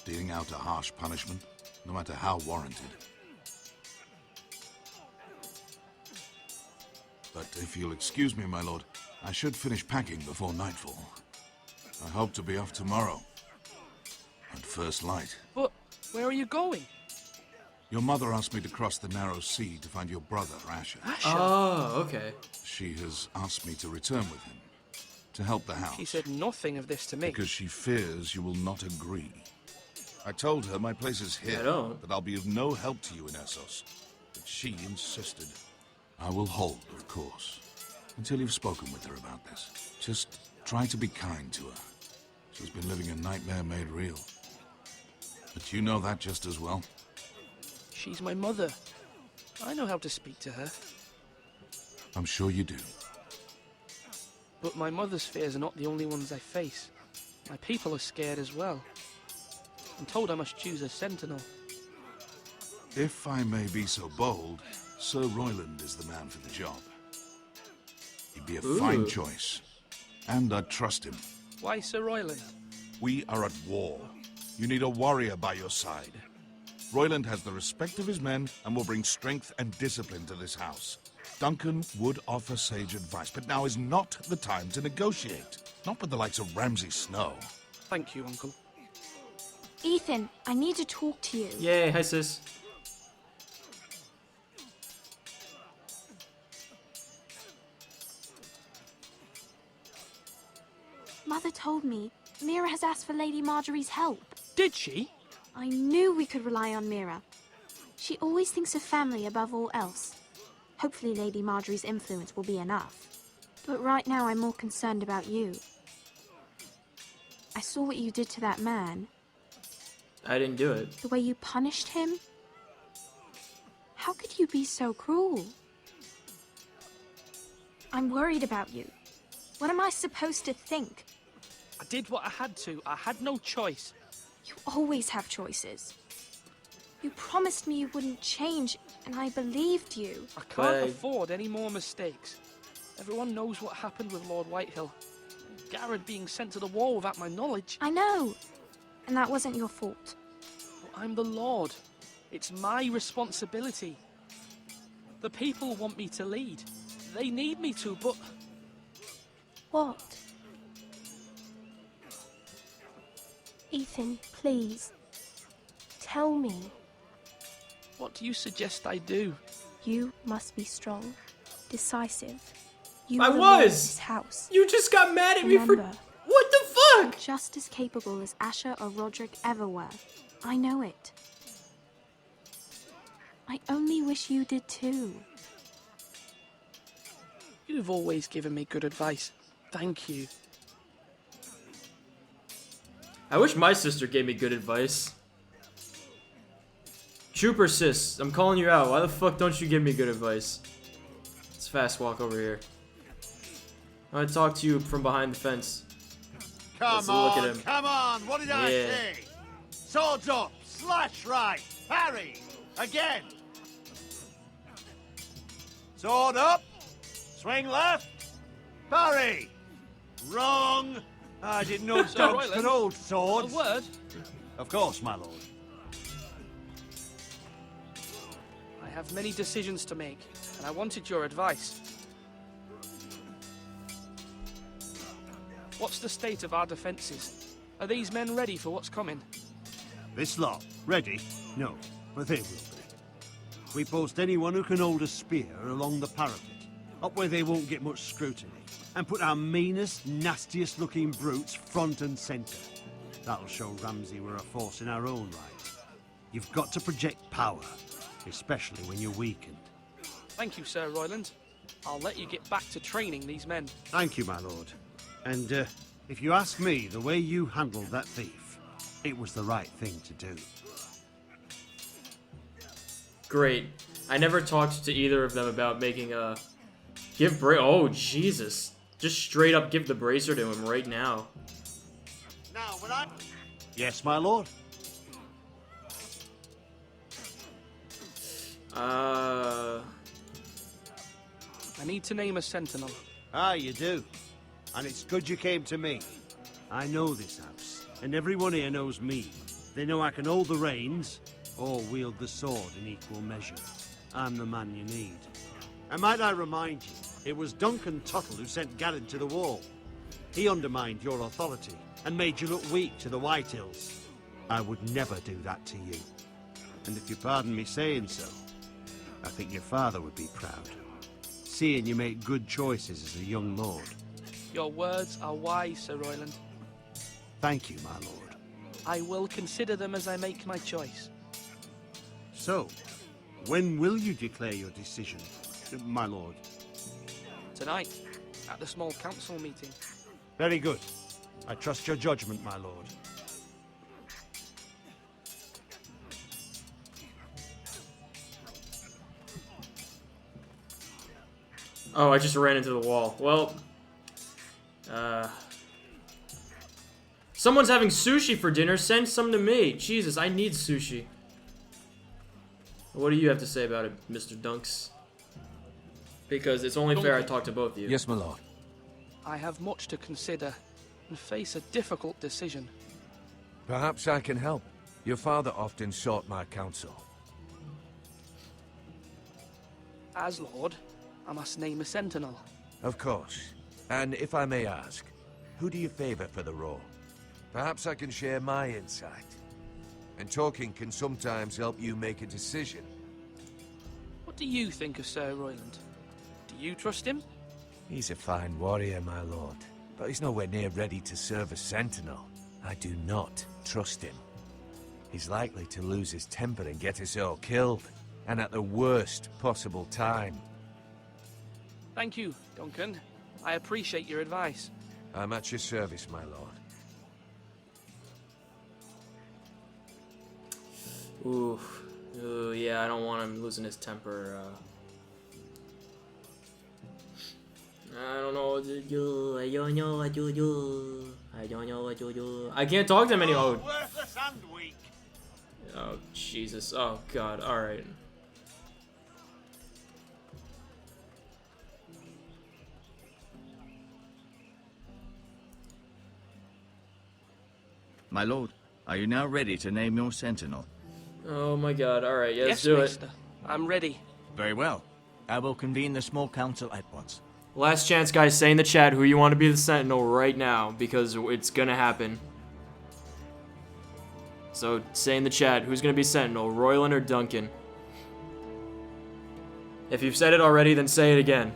dealing out a harsh punishment, no matter how warranted. But if you'll excuse me, my lord, I should finish packing before nightfall. I hope to be off tomorrow. At first light. But where are you going? Your mother asked me to cross the narrow sea to find your brother, Asher. Oh, okay. She has asked me to return with him, to help the house. She said nothing of this to me. Because she fears you will not agree. I told her my place is here, I don't. that I'll be of no help to you in Essos. But she insisted. I will hold, of course, until you've spoken with her about this. Just try to be kind to her. She's been living a nightmare made real. But you know that just as well. She's my mother. I know how to speak to her. I'm sure you do. But my mother's fears are not the only ones I face. My people are scared as well. I'm told I must choose a sentinel. If I may be so bold, Sir Royland is the man for the job. He'd be a fine choice. And I'd trust him. Why Sir Royland? We are at war. You need a warrior by your side. Royland has the respect of his men and will bring strength and discipline to this house. Duncan would offer sage advice, but now is not the time to negotiate. Not with the likes of Ramsay Snow. Thank you, Uncle. Ethan, I need to talk to you. Yay, hi sis. Mother told me Mira has asked for Lady Marjorie's help. Did she? I knew we could rely on Mira. She always thinks of family above all else. Hopefully Lady Marjorie's influence will be enough. But right now I'm more concerned about you. I saw what you did to that man. I didn't do it. The way you punished him. How could you be so cruel? I'm worried about you. What am I supposed to think? I did what I had to. I had no choice. You always have choices. You promised me you wouldn't change, and I believed you. I can't afford any more mistakes. Everyone knows what happened with Lord Whitehill. Garrett being sent to the war without my knowledge. I know. And that wasn't your fault. But I'm the Lord. It's my responsibility. The people want me to lead. They need me to, but... What? Ethan, please. Tell me. What do you suggest I do? You must be strong, decisive. I was! This house. You just got mad at me for... What the fuck? Just as capable as Asher or Roderick ever were. I know it. I only wish you did too. You've always given me good advice. Thank you. I wish my sister gave me good advice. Trooper sis, I'm calling you out. Why the fuck don't you give me good advice? Let's fast walk over here. I want to talk to you from behind the fence. Come look at on, him. come on, what did I say? Swords up, slash right, parry, again. Sword up, swing left, parry. Wrong. I didn't know dogs could hold swords. A word? Of course, my lord. I have many decisions to make, and I wanted your advice. What's the state of our defences? Are these men ready for what's coming? This lot, ready? No, but they will be. We post anyone who can hold a spear along the parapet, up where they won't get much scrutiny, and put our meanest, nastiest looking brutes front and centre. That'll show Ramsay we're a force in our own right. You've got to project power, especially when you're weakened. Thank you, Sir Royland. I'll let you get back to training these men. Thank you, my lord. And, if you ask me, the way you handled that thief, it was the right thing to do. Great. I never talked to either of them about making a... Oh, Jesus. Just straight up give the bracer to him right now. Now, when I... Yes, my lord? I need to name a sentinel. Ah, you do. And it's good you came to me. I know this house, and everyone here knows me. They know I can hold the reins, or wield the sword in equal measure. I'm the man you need. And might I remind you, it was Duncan Tuttle who sent Garrett to the wall. He undermined your authority, and made you look weak to the Whitehills. I would never do that to you. And if you pardon me saying so, I think your father would be proud, seeing you make good choices as a young lord. Your words are wise, Sir Royland. Thank you, my lord. I will consider them as I make my choice. So, when will you declare your decision, my lord? Tonight, at the small council meeting. Very good. I trust your judgment, my lord. Oh, I just ran into the wall. Well, someone's having sushi for dinner. Send some to me. Jesus, I need sushi. What do you have to say about it, Mr. Dunks? Because it's only fair I talk to both of you. Yes, my lord. I have much to consider and face a difficult decision. Perhaps I can help. Your father often sought my counsel. As Lord, I must name a sentinel. Of course. And if I may ask, who do you favor for the role? Perhaps I can share my insight. And talking can sometimes help you make a decision. What do you think of Sir Royland? Do you trust him? He's a fine warrior, my lord. But he's nowhere near ready to serve as sentinel. I do not trust him. He's likely to lose his temper and get us all killed. And at the worst possible time. Thank you, Duncan. I appreciate your advice. I'm at your service, my lord. Ooh, yeah, I don't want him losing his temper. I don't know what to do. I don't know what to do. I don't know what to do. I can't talk to him anymore. Worthless and weak. Oh, Jesus. Oh, God. Alright. My lord, are you now ready to name your sentinel? Oh my god, alright, yes, Yes, do Maester. it. I'm ready. Very well. I will convene the small council at once. Last chance, guys, say in the chat who you want to be the sentinel right now, because it's gonna happen. So, say in the chat who's gonna be sentinel, Royland or Duncan. If you've said it already, then say it again.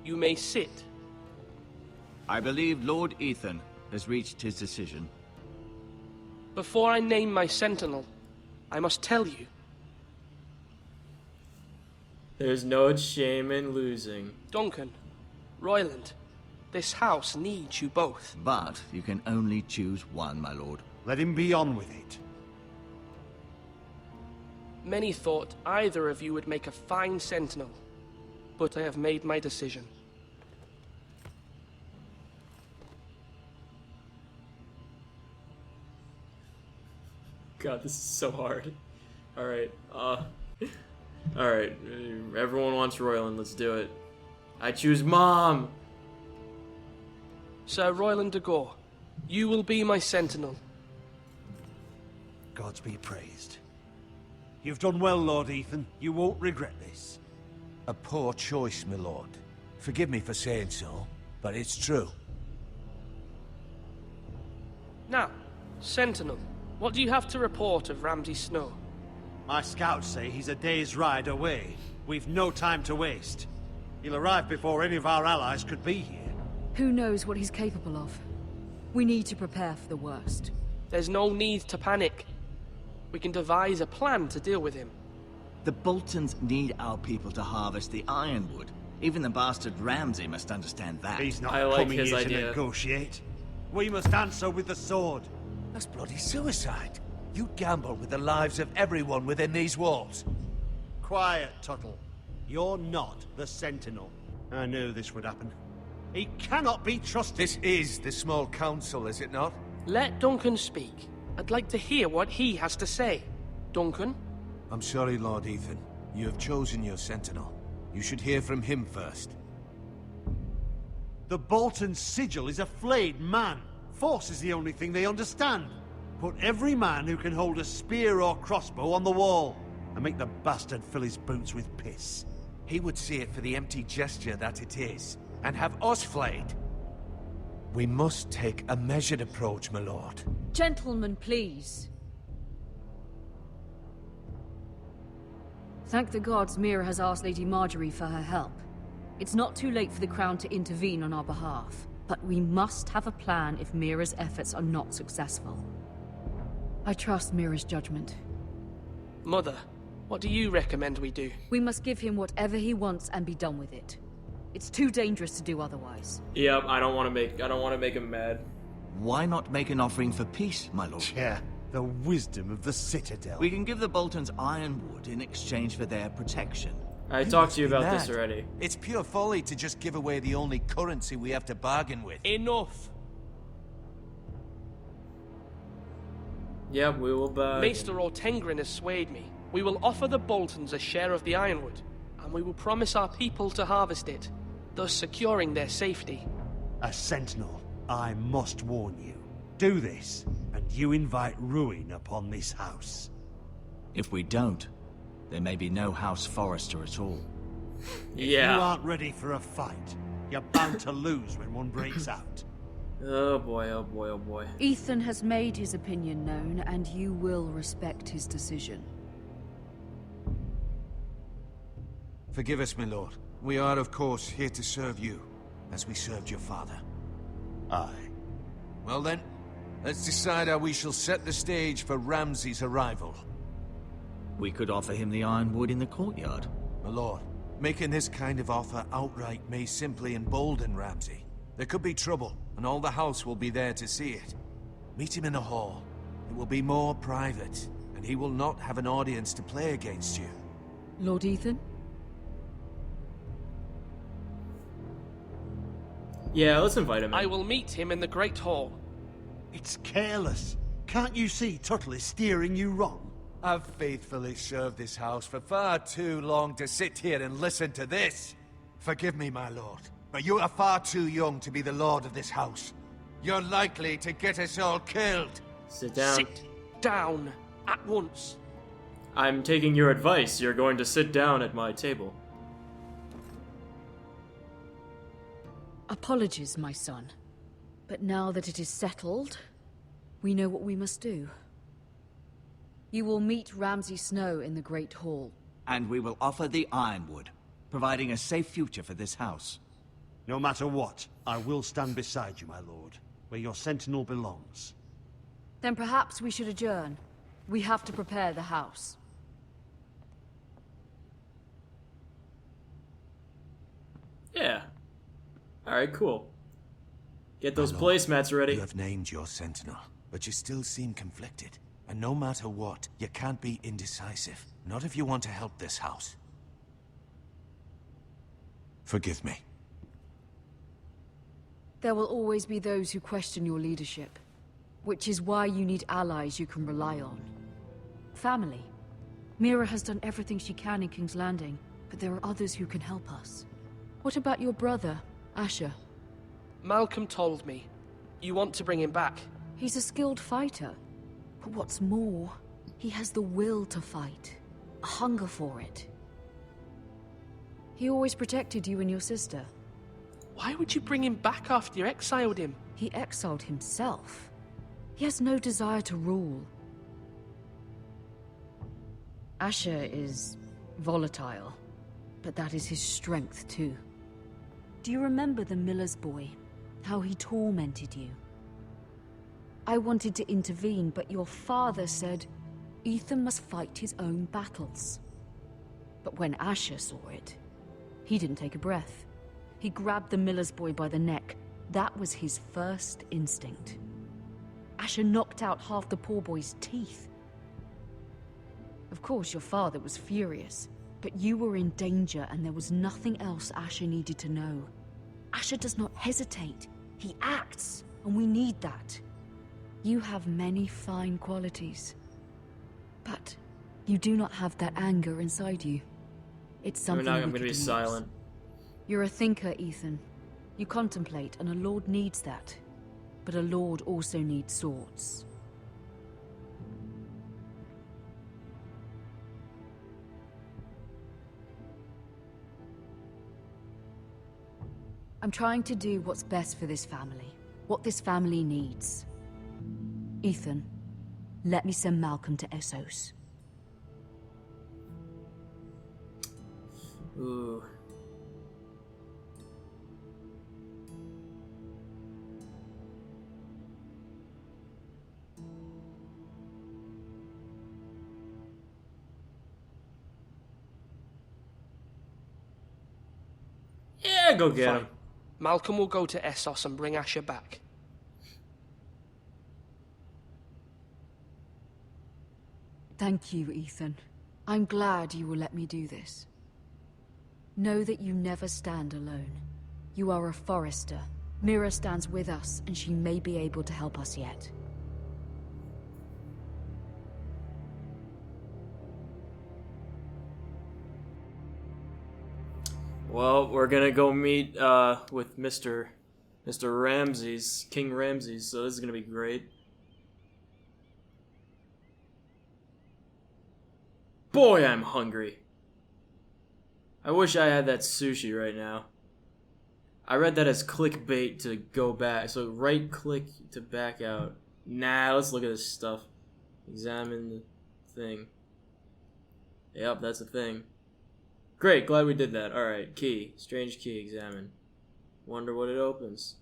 You may sit. I believe Lord Ethan has reached his decision. Before I name my sentinel, I must tell you. There's no shame in losing. Duncan, Royland, this house needs you both. But you can only choose one, my lord. Let him be on with it. Many thought either of you would make a fine sentinel, but I have made my decision. God, this is so hard. Alright, alright, everyone wants Royland, let's do it. I choose Mom! Sir Royland de Gore, you will be my sentinel. Gods be praised. You've done well, Lord Ethan. You won't regret this. A poor choice, my lord. Forgive me for saying so, but it's true. Now, sentinel, what do you have to report of Ramsay Snow? My scouts say he's a day's ride away. We've no time to waste. He'll arrive before any of our allies could be here. Who knows what he's capable of? We need to prepare for the worst. There's no need to panic. We can devise a plan to deal with him. The Boltons need our people to harvest the ironwood. Even the bastard Ramsay must understand that. He's not I like coming his here idea. to negotiate. We must answer with the sword. That's bloody suicide. You gamble with the lives of everyone within these walls. Quiet, Tuttle. You're not the Sentinel. I knew this would happen. He cannot be trusted. This is the small council, is it not? Let Duncan speak. I'd like to hear what he has to say. Duncan? I'm sorry, Lord Ethan. You have chosen your sentinel. You should hear from him first. The Bolton sigil is a flayed man. Force is the only thing they understand. Put every man who can hold a spear or crossbow on the wall, and make the bastard fill his boots with piss. He would see it for the empty gesture that it is, and have us flayed. We must take a measured approach, my lord. Gentlemen, please. Thank the gods Mira has asked Lady Marjorie for her help. It's not too late for the Crown to intervene on our behalf, but we must have a plan if Mira's efforts are not successful. I trust Mira's judgment. Mother, what do you recommend we do? We must give him whatever he wants and be done with it. It's too dangerous to do otherwise. Yep, I don't want to make him mad. Why not make an offering for peace, my lord? Yeah, the wisdom of the Citadel. We can give the Boltons ironwood in exchange for their protection. I talked to you about this already. It's pure folly to just give away the only currency we have to bargain with. Enough! Yep, we will bargain. Maester Ortengrin has swayed me. We will offer the Boltons a share of the ironwood, and we will promise our people to harvest it, thus securing their safety. A sentinel, I must warn you. Do this, and you invite ruin upon this house. If we don't, there may be no House Forrester at all. Yeah. If you aren't ready for a fight, you're bound to lose when one breaks out. Oh boy, oh boy, oh boy. Ethan has made his opinion known, and you will respect his decision. Forgive us, my lord. We are, of course, here to serve you, as we served your father. Aye. Well then, let's decide how we shall set the stage for Ramsay's arrival. We could offer him the ironwood in the courtyard. My lord, making this kind of offer outright may simply embolden Ramsay. There could be trouble, and all the house will be there to see it. Meet him in the hall. It will be more private, and he will not have an audience to play against you. Lord Ethan? Yeah, let's invite him in. I will meet him in the Great Hall. It's careless. Can't you see Tuttle is steering you wrong? I've faithfully served this house for far too long to sit here and listen to this. Forgive me, my lord, but you are far too young to be the lord of this house. You're likely to get us all killed. Sit down. Sit down at once. I'm taking your advice. You're going to sit down at my table. Apologies, my son. But now that it is settled, we know what we must do. You will meet Ramsay Snow in the Great Hall. And we will offer the ironwood, providing a safe future for this house. No matter what, I will stand beside you, my lord, where your sentinel belongs. Then perhaps we should adjourn. We have to prepare the house. Yeah. Alright, cool. Get those My lord, placemats ready. You have named your sentinel, but you still seem conflicted. And no matter what, you can't be indecisive. Not if you want to help this house. Forgive me. There will always be those who question your leadership, which is why you need allies you can rely on. Family. Mira has done everything she can in King's Landing, but there are others who can help us. What about your brother, Asher? Malcolm told me. You want to bring him back. He's a skilled fighter. But what's more, he has the will to fight. A hunger for it. He always protected you and your sister. Why would you bring him back after you exiled him? He exiled himself. He has no desire to rule. Asher is volatile, but that is his strength too. Do you remember the miller's boy? How he tormented you? I wanted to intervene, but your father said Ethan must fight his own battles. But when Asher saw it, he didn't take a breath. He grabbed the miller's boy by the neck. That was his first instinct. Asher knocked out half the poor boy's teeth. Of course, your father was furious, but you were in danger and there was nothing else Asher needed to know. Asher does not hesitate. He acts, and we need that. You have many fine qualities, but you do not have that anger inside you. It's something I'm we going to could be use. silent. You're a thinker, Ethan. You contemplate, and a lord needs that. But a lord also needs swords. I'm trying to do what's best for this family. what this family needs. Ethan, let me send Malcolm to Essos. Ooh. Yeah, go get him. Malcolm will go to Essos and bring Asher back. Thank you, Ethan. I'm glad you will let me do this. Know that you never stand alone. You are a Forrester. MIRA stands with us, and she may be able to help us yet. Well, we're gonna go meet with Mr. Ramses, King Ramses, so this is gonna be great. Boy, I'm hungry. I wish I had that sushi right now. I read that as clickbait to go back, so right click to back out. Nah, let's look at this stuff. Examine the thing. Yep, that's a thing. Great, glad we did that. Alright, key. Strange key, examine. Wonder what it opens.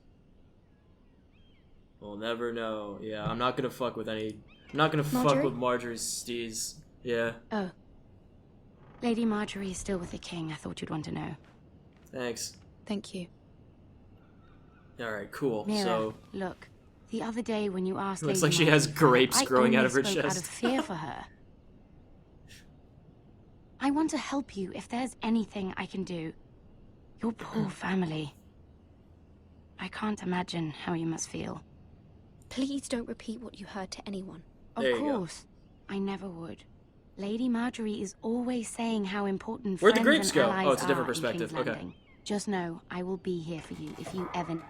We'll never know. Yeah, I'm not gonna fuck with any... I'm not gonna fuck with Marjorie's steez. Yeah. Oh. Lady Marjorie is still with the king. I thought you'd want to know. Thanks. Thank you. Alright, cool. Mira, So... look. The other day when you asked Looks Lady like she has Marjorie, grapes growing out of her I only spoke chest. out of fear for her. I want to help you if there's anything I can do. Your poor family. I can't imagine how you must feel. Please don't repeat what you heard to anyone. Of course. I never would. Lady Marjorie is always saying how important Where'd the friends grapes and go? allies Oh, it's a different are in perspective. King's Okay. Landing. Just know, I will be here for you if you ever...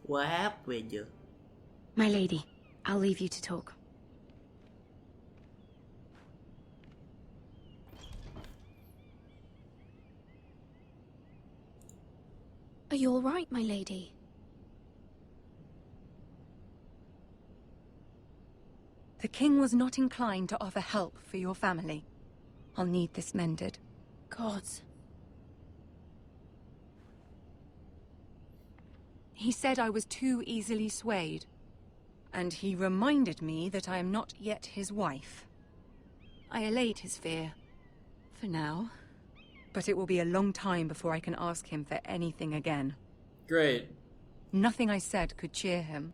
What happened with you? My lady, I'll leave you to talk. Are you all right, my lady? The king was not inclined to offer help for your family. I'll need this mended. Gods. He said I was too easily swayed. And he reminded me that I am not yet his wife. I allayed his fear. For now. But it will be a long time before I can ask him for anything again. Great. Nothing I said could cheer him.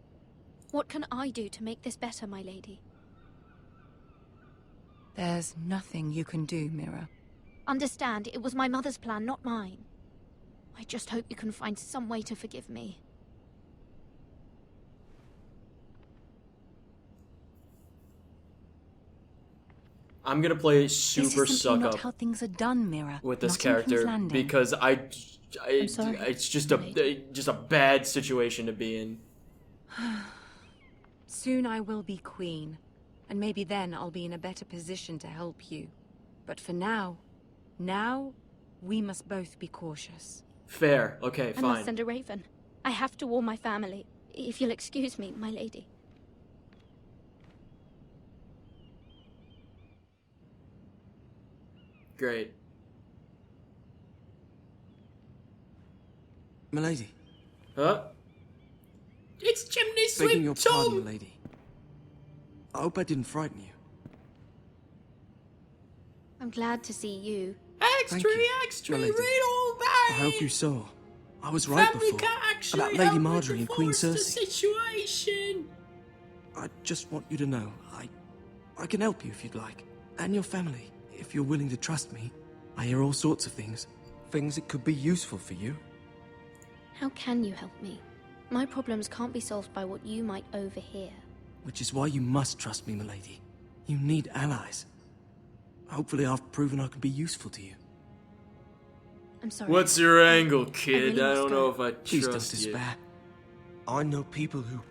What can I do to make this better, my lady? There's nothing you can do, MIRA. Understand, it was my mother's plan, not mine. I just hope you can find some way to forgive me. I'm gonna play super This is suck simply not up how things are done, MIRA. with this Not in King's character Landing. because I'm sorry, it's just a bad situation to be in. Soon I will be queen, and maybe then I'll be in a better position to help you. But for now, we must both be cautious. Fair. Okay, I fine. must send a raven. I have to warn my family. If you'll excuse me, my lady. Great. Milady. Huh? It's Chimney Sweep Begging your pardon, Tom! milady. I hope I didn't frighten you. I'm glad to see you. Thank you, extra, milady. read all I hope you saw. I was right before. About Lady Marjorie and Queen Cersei. Situation. I just want you to know, I can help you if you'd like. And your family, if you're willing to trust me. I hear all sorts of things. Things that could be useful for you. How can you help me? My problems can't be solved by what you might overhear. Which is why you must trust me, milady. You need allies. Hopefully I've proven I can be useful to you. I'm sorry. What's your angle, kid? really I must don't go. know if I Please don't trust you. despair. I know people who...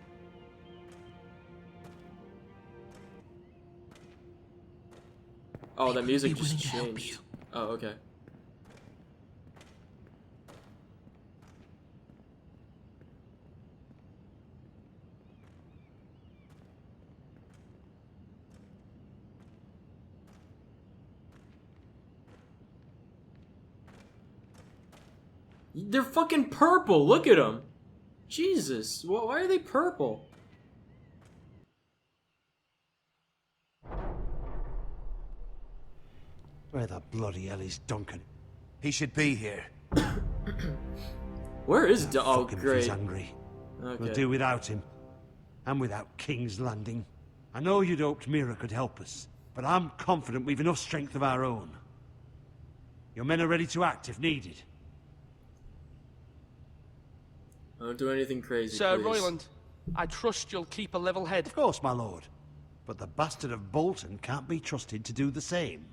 Oh, that music willing just to help changed. Oh, okay. They're fucking purple. Look at them. Jesus. Why are they purple? Where the bloody hell is Duncan? He should be here. Where is Fuck him if great. he's hungry. Okay. We'll do without him. And without King's Landing. I know you'd hoped MIRA could help us, but I'm confident we've enough strength of our own. Your men are ready to act if needed. Don't do anything crazy, Sir please. Royland, I trust you'll keep a level head. Of course, my lord. But the bastard of Bolton can't be trusted to do the same.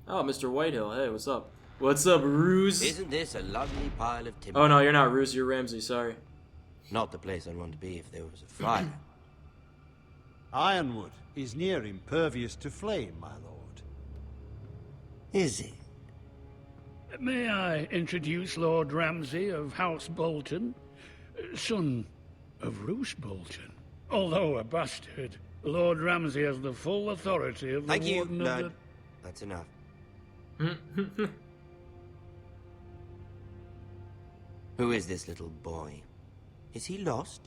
Oh, Mr. Whitehill. Hey, what's up? What's up, Ruse? Isn't this a lovely pile of timber? Oh, no, you're not Ruse. You're Ramsey. Sorry. Not the place I'd want to be if there was a fire. Ironwood is near impervious to flame, my lord. Is it? May I introduce Lord Ramsay of House Bolton, son of Roose Bolton? Although a bastard, Lord Ramsay has the full authority of the Thank you, Warden of Lord. the... That's enough. Who is this little boy? Is he lost?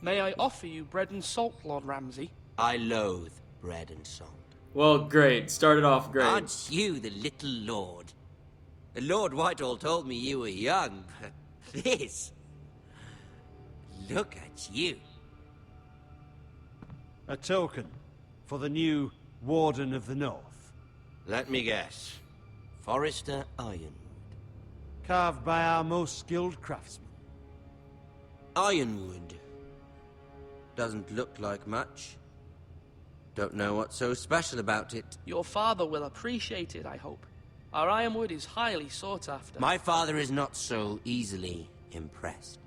May I offer you bread and salt, Lord Ramsay? I loathe bread and salt. Well, great. Started off great. Aren't you the little lord? Lord Whitehall told me you were young, but this... Look at you. A token for the new Warden of the North. Let me guess. Forrester Ironwood. Carved by our most skilled craftsmen. Ironwood. Doesn't look like much. Don't know what's so special about it. Your father will appreciate it, I hope. Our ironwood is highly sought after. My father is not so easily impressed.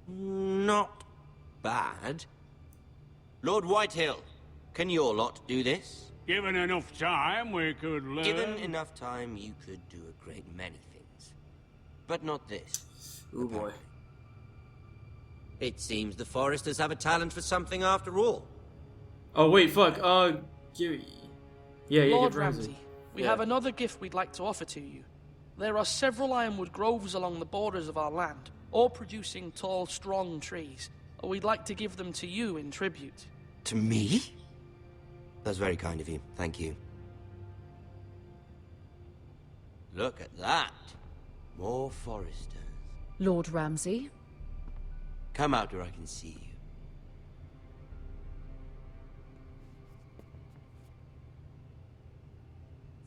Not bad. Lord Whitehill, can your lot do this? Given enough time, we could learn... Given enough time, you could do a great many things. But not this. Oh boy. It seems the Foresters have a talent for something after all. Oh, wait, fuck. Yeah, Lord give Ramsay, we have another gift we'd like to offer to you. There are several ironwood groves along the borders of our land, all producing tall, strong trees. We'd like to give them to you in tribute. To me? That's very kind of you. Thank you. Look at that. More Foresters. Lord Ramsay? Come out where I can see you.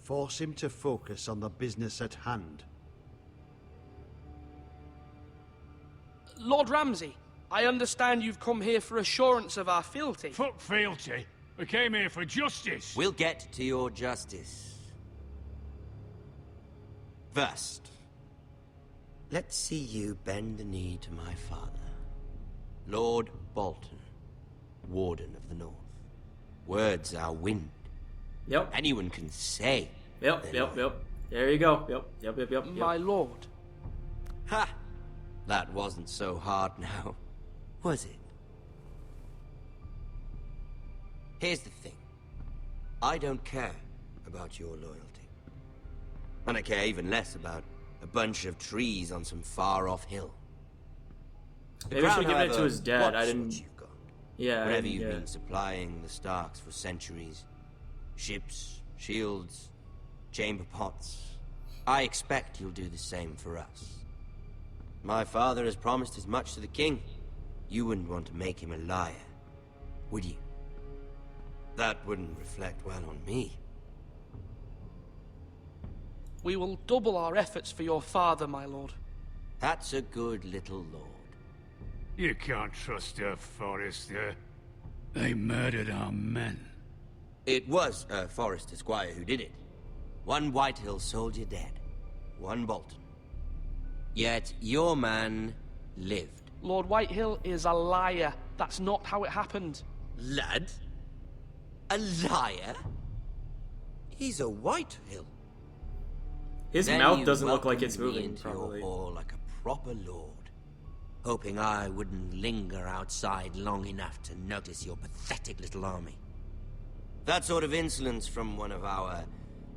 Force him to focus on the business at hand. Lord Ramsay, I understand you've come here for assurance of our fealty. Fuck fealty. We came here for justice. We'll get to your justice. First, let's see you bend the knee to my father, Lord Bolton, Warden of the North. Words are wind. Yep. Anyone can say. Yep. There you go. Yep. My lord. Ha! That wasn't so hard now, was it? Here's the thing. I don't care about your loyalty. And I care even less about a bunch of trees on some far-off hill. Maybe I should give it to his dad. I didn't... What you've got. Yeah, Whatever you've been supplying the Starks for centuries. Ships, shields, chamber pots. I expect you'll do the same for us. My father has promised as much to the king. You wouldn't want to make him a liar, would you? That wouldn't reflect well on me. We will double our efforts for your father, my lord. That's a good little lord. You can't trust a Forrester. They murdered our men. It was a Forrester squire who did it. One Whitehill soldier dead. One Bolton. Yet your man lived. Lord Whitehill is a liar. That's not how it happened. Lad? A liar? He's a Whitehill. His Then mouth you doesn't look like welcomed it's me moving into properly. your hall like a proper lord, hoping I wouldn't linger outside long enough to notice your pathetic little army. That sort of insolence from one of our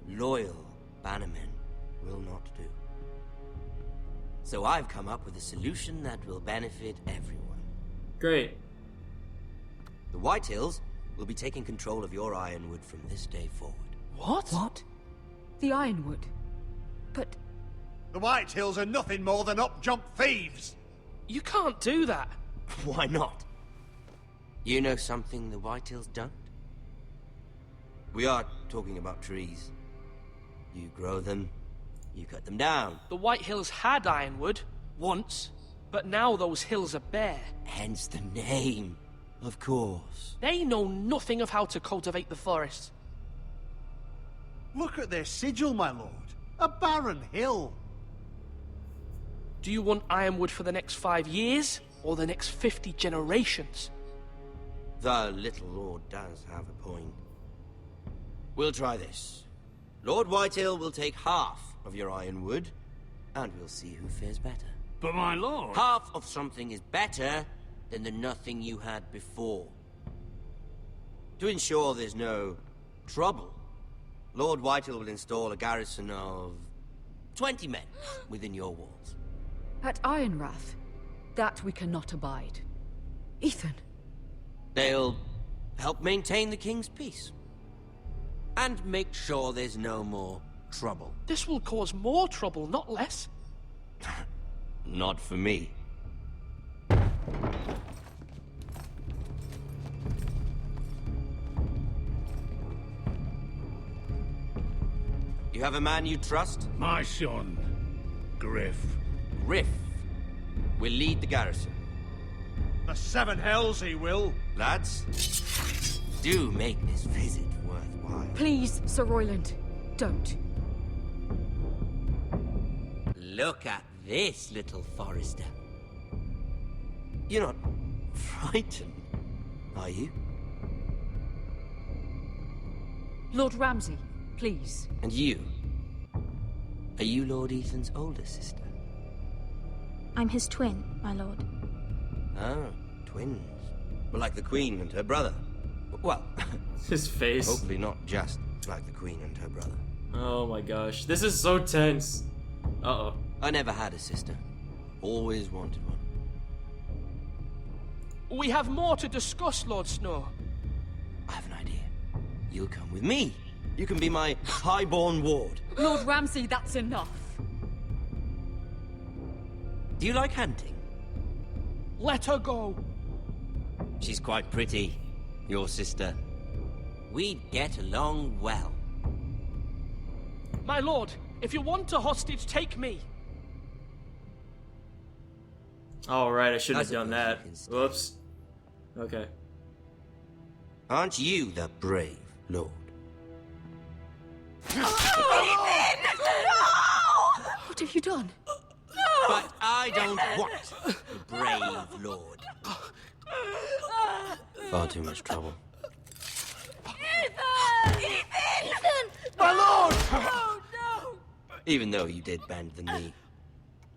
loyal bannermen will not do. So I've come up with a solution that will benefit everyone. Great. The Whitehills will be taking control of your Ironwood from this day forward. What? The Ironwood? But... The Whitehills are nothing more than up-jump thieves! You can't do that. Why not? You know something the Whitehills don't? We are talking about trees. You grow them, you cut them down. The Whitehills had Ironwood, once, but now those hills are bare. Hence the name, of course. They know nothing of how to cultivate the forest. Look at their sigil, my lord. A barren hill. Do you want Ironwood for the next 5 years, or the next 50 generations? The little lord does have a point. We'll try this. Lord Whitehill will take half of your Ironwood, and we'll see who fares better. But my lord... Half of something is better than the nothing you had before. To ensure there's no trouble, Lord Whitehill will install a garrison of 20 men within your walls. At Ironrath? That we cannot abide. Ethan! They'll help maintain the king's peace. And make sure there's no more trouble. This will cause more trouble, not less. Not for me. You have a man you trust? My son, Griff. Griff will lead the garrison. The seven hells he will. Lads, do make this visit worthwhile. Please, Sir Royland, don't. Look at this, little Forrester. You're not frightened, are you? Lord Ramsay, please. And you? Are you Lord Ethan's older sister? I'm his twin, my lord. Oh, twins. Well, like the Queen and her brother. Well, his face. Hopefully not just like the Queen and her brother. Oh my gosh, this is so tense. Uh-oh. I never had a sister. Always wanted one. We have more to discuss, Lord Snow. I have an idea. You'll come with me. You can be my highborn ward. Lord Ramsay, that's enough. Do you like hunting? Let her go. She's quite pretty, your sister. We'd get along well. My lord, if you want a hostage, take me. All right, I shouldn't have done that. Whoops. Okay. Aren't you the brave lord? What have you done? But I don't want the brave lord. Far too much trouble. Ethan! My lord! Oh, no! Even though you did bend the knee.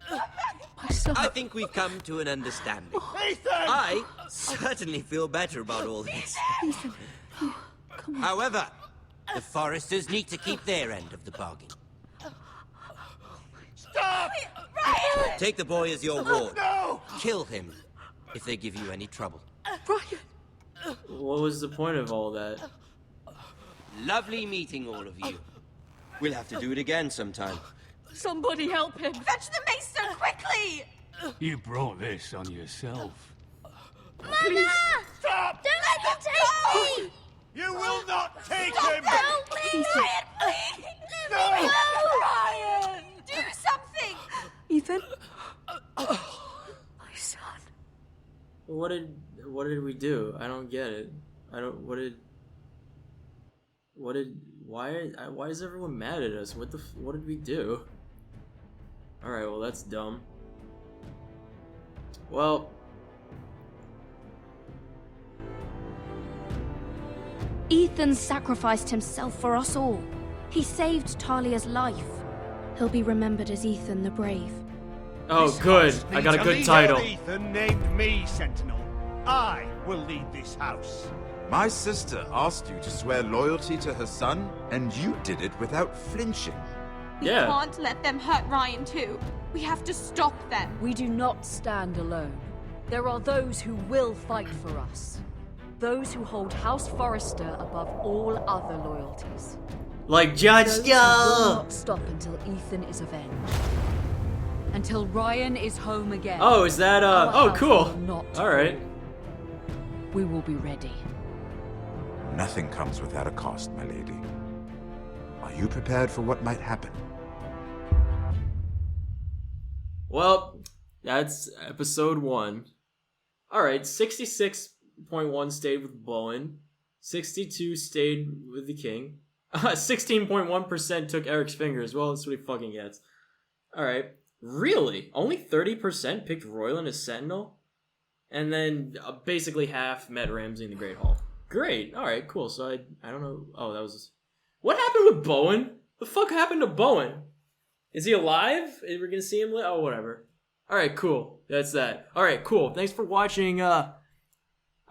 My son. I think we've come to an understanding. Ethan! I certainly feel better about all this. Ethan. Oh, come on. However, the Forresters need to keep their end of the bargain. Stop! Ryan! Take the boy as your ward. No! Kill him if they give you any trouble. Ryan! What was the point of all that? Lovely meeting all of you. We'll have to do it again sometime. Somebody help him! Fetch the maester quickly! You brought this on yourself. Mama! Stop! Don't let him take me! You will not take him! Help me! Ryan, please! Let me go! Ryan! Do something! Ethan? My son. What did we do? I don't get it. Why is everyone mad at us? What did we do? Alright, well that's dumb. Well, Ethan sacrificed himself for us all. He saved Talia's life. He'll be remembered as Ethan the Brave. Oh, good. I got a good title. Ethan named me Sentinel. I will lead this house. My sister asked you to swear loyalty to her son, and you did it without flinching. We can't let them hurt Ryan too. We have to stop them. We do not stand alone. There are those who will fight for us. Those who hold House Forrester above all other loyalties. Like Judge Those who will not stop until Ethan is avenged. Until Ryan is home again. Oh, is that oh, cool. All right. We will be ready. Nothing comes without a cost, my lady. Are you prepared for what might happen? Well, that's episode 1. Alright, 66.1 stayed with Bowen. 62 stayed with the king. 16.1% took Eric's fingers. Well, that's what he fucking gets. Alright. Really? Only 30% picked Royland as Sentinel? And then basically half met Ramsay in the Great Hall. Great. Alright, cool. So I don't know. Oh, that was... What happened with Bowen? The fuck happened to Bowen? Is he alive? We're gonna see him oh, whatever. Alright, cool. That's that. Alright, cool. Thanks for watching, I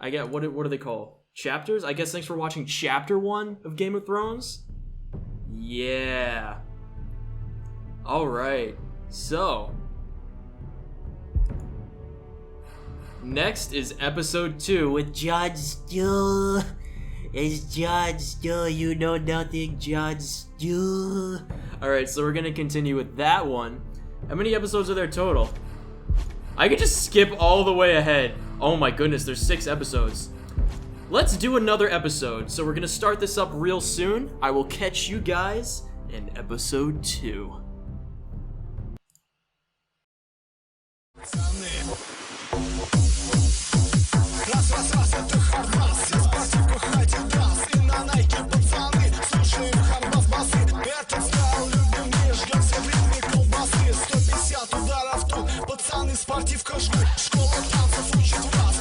get, what do they call? Chapters? I guess thanks for watching Chapter 1 of Game of Thrones. Yeah. Alright. So. Next is Episode 2 with Judge Stu. It's Judge Stu. You know nothing, Judge Stu. Alright, so we're gonna continue with that one. How many episodes are there total? I could just skip all the way ahead. Oh my goodness, there's 6 episodes. Let's do another episode. So we're gonna start this up real soon. I will catch you guys in Episode 2. Ударов тут, пацаны, спортивка жгут. Школа танцев учит вас.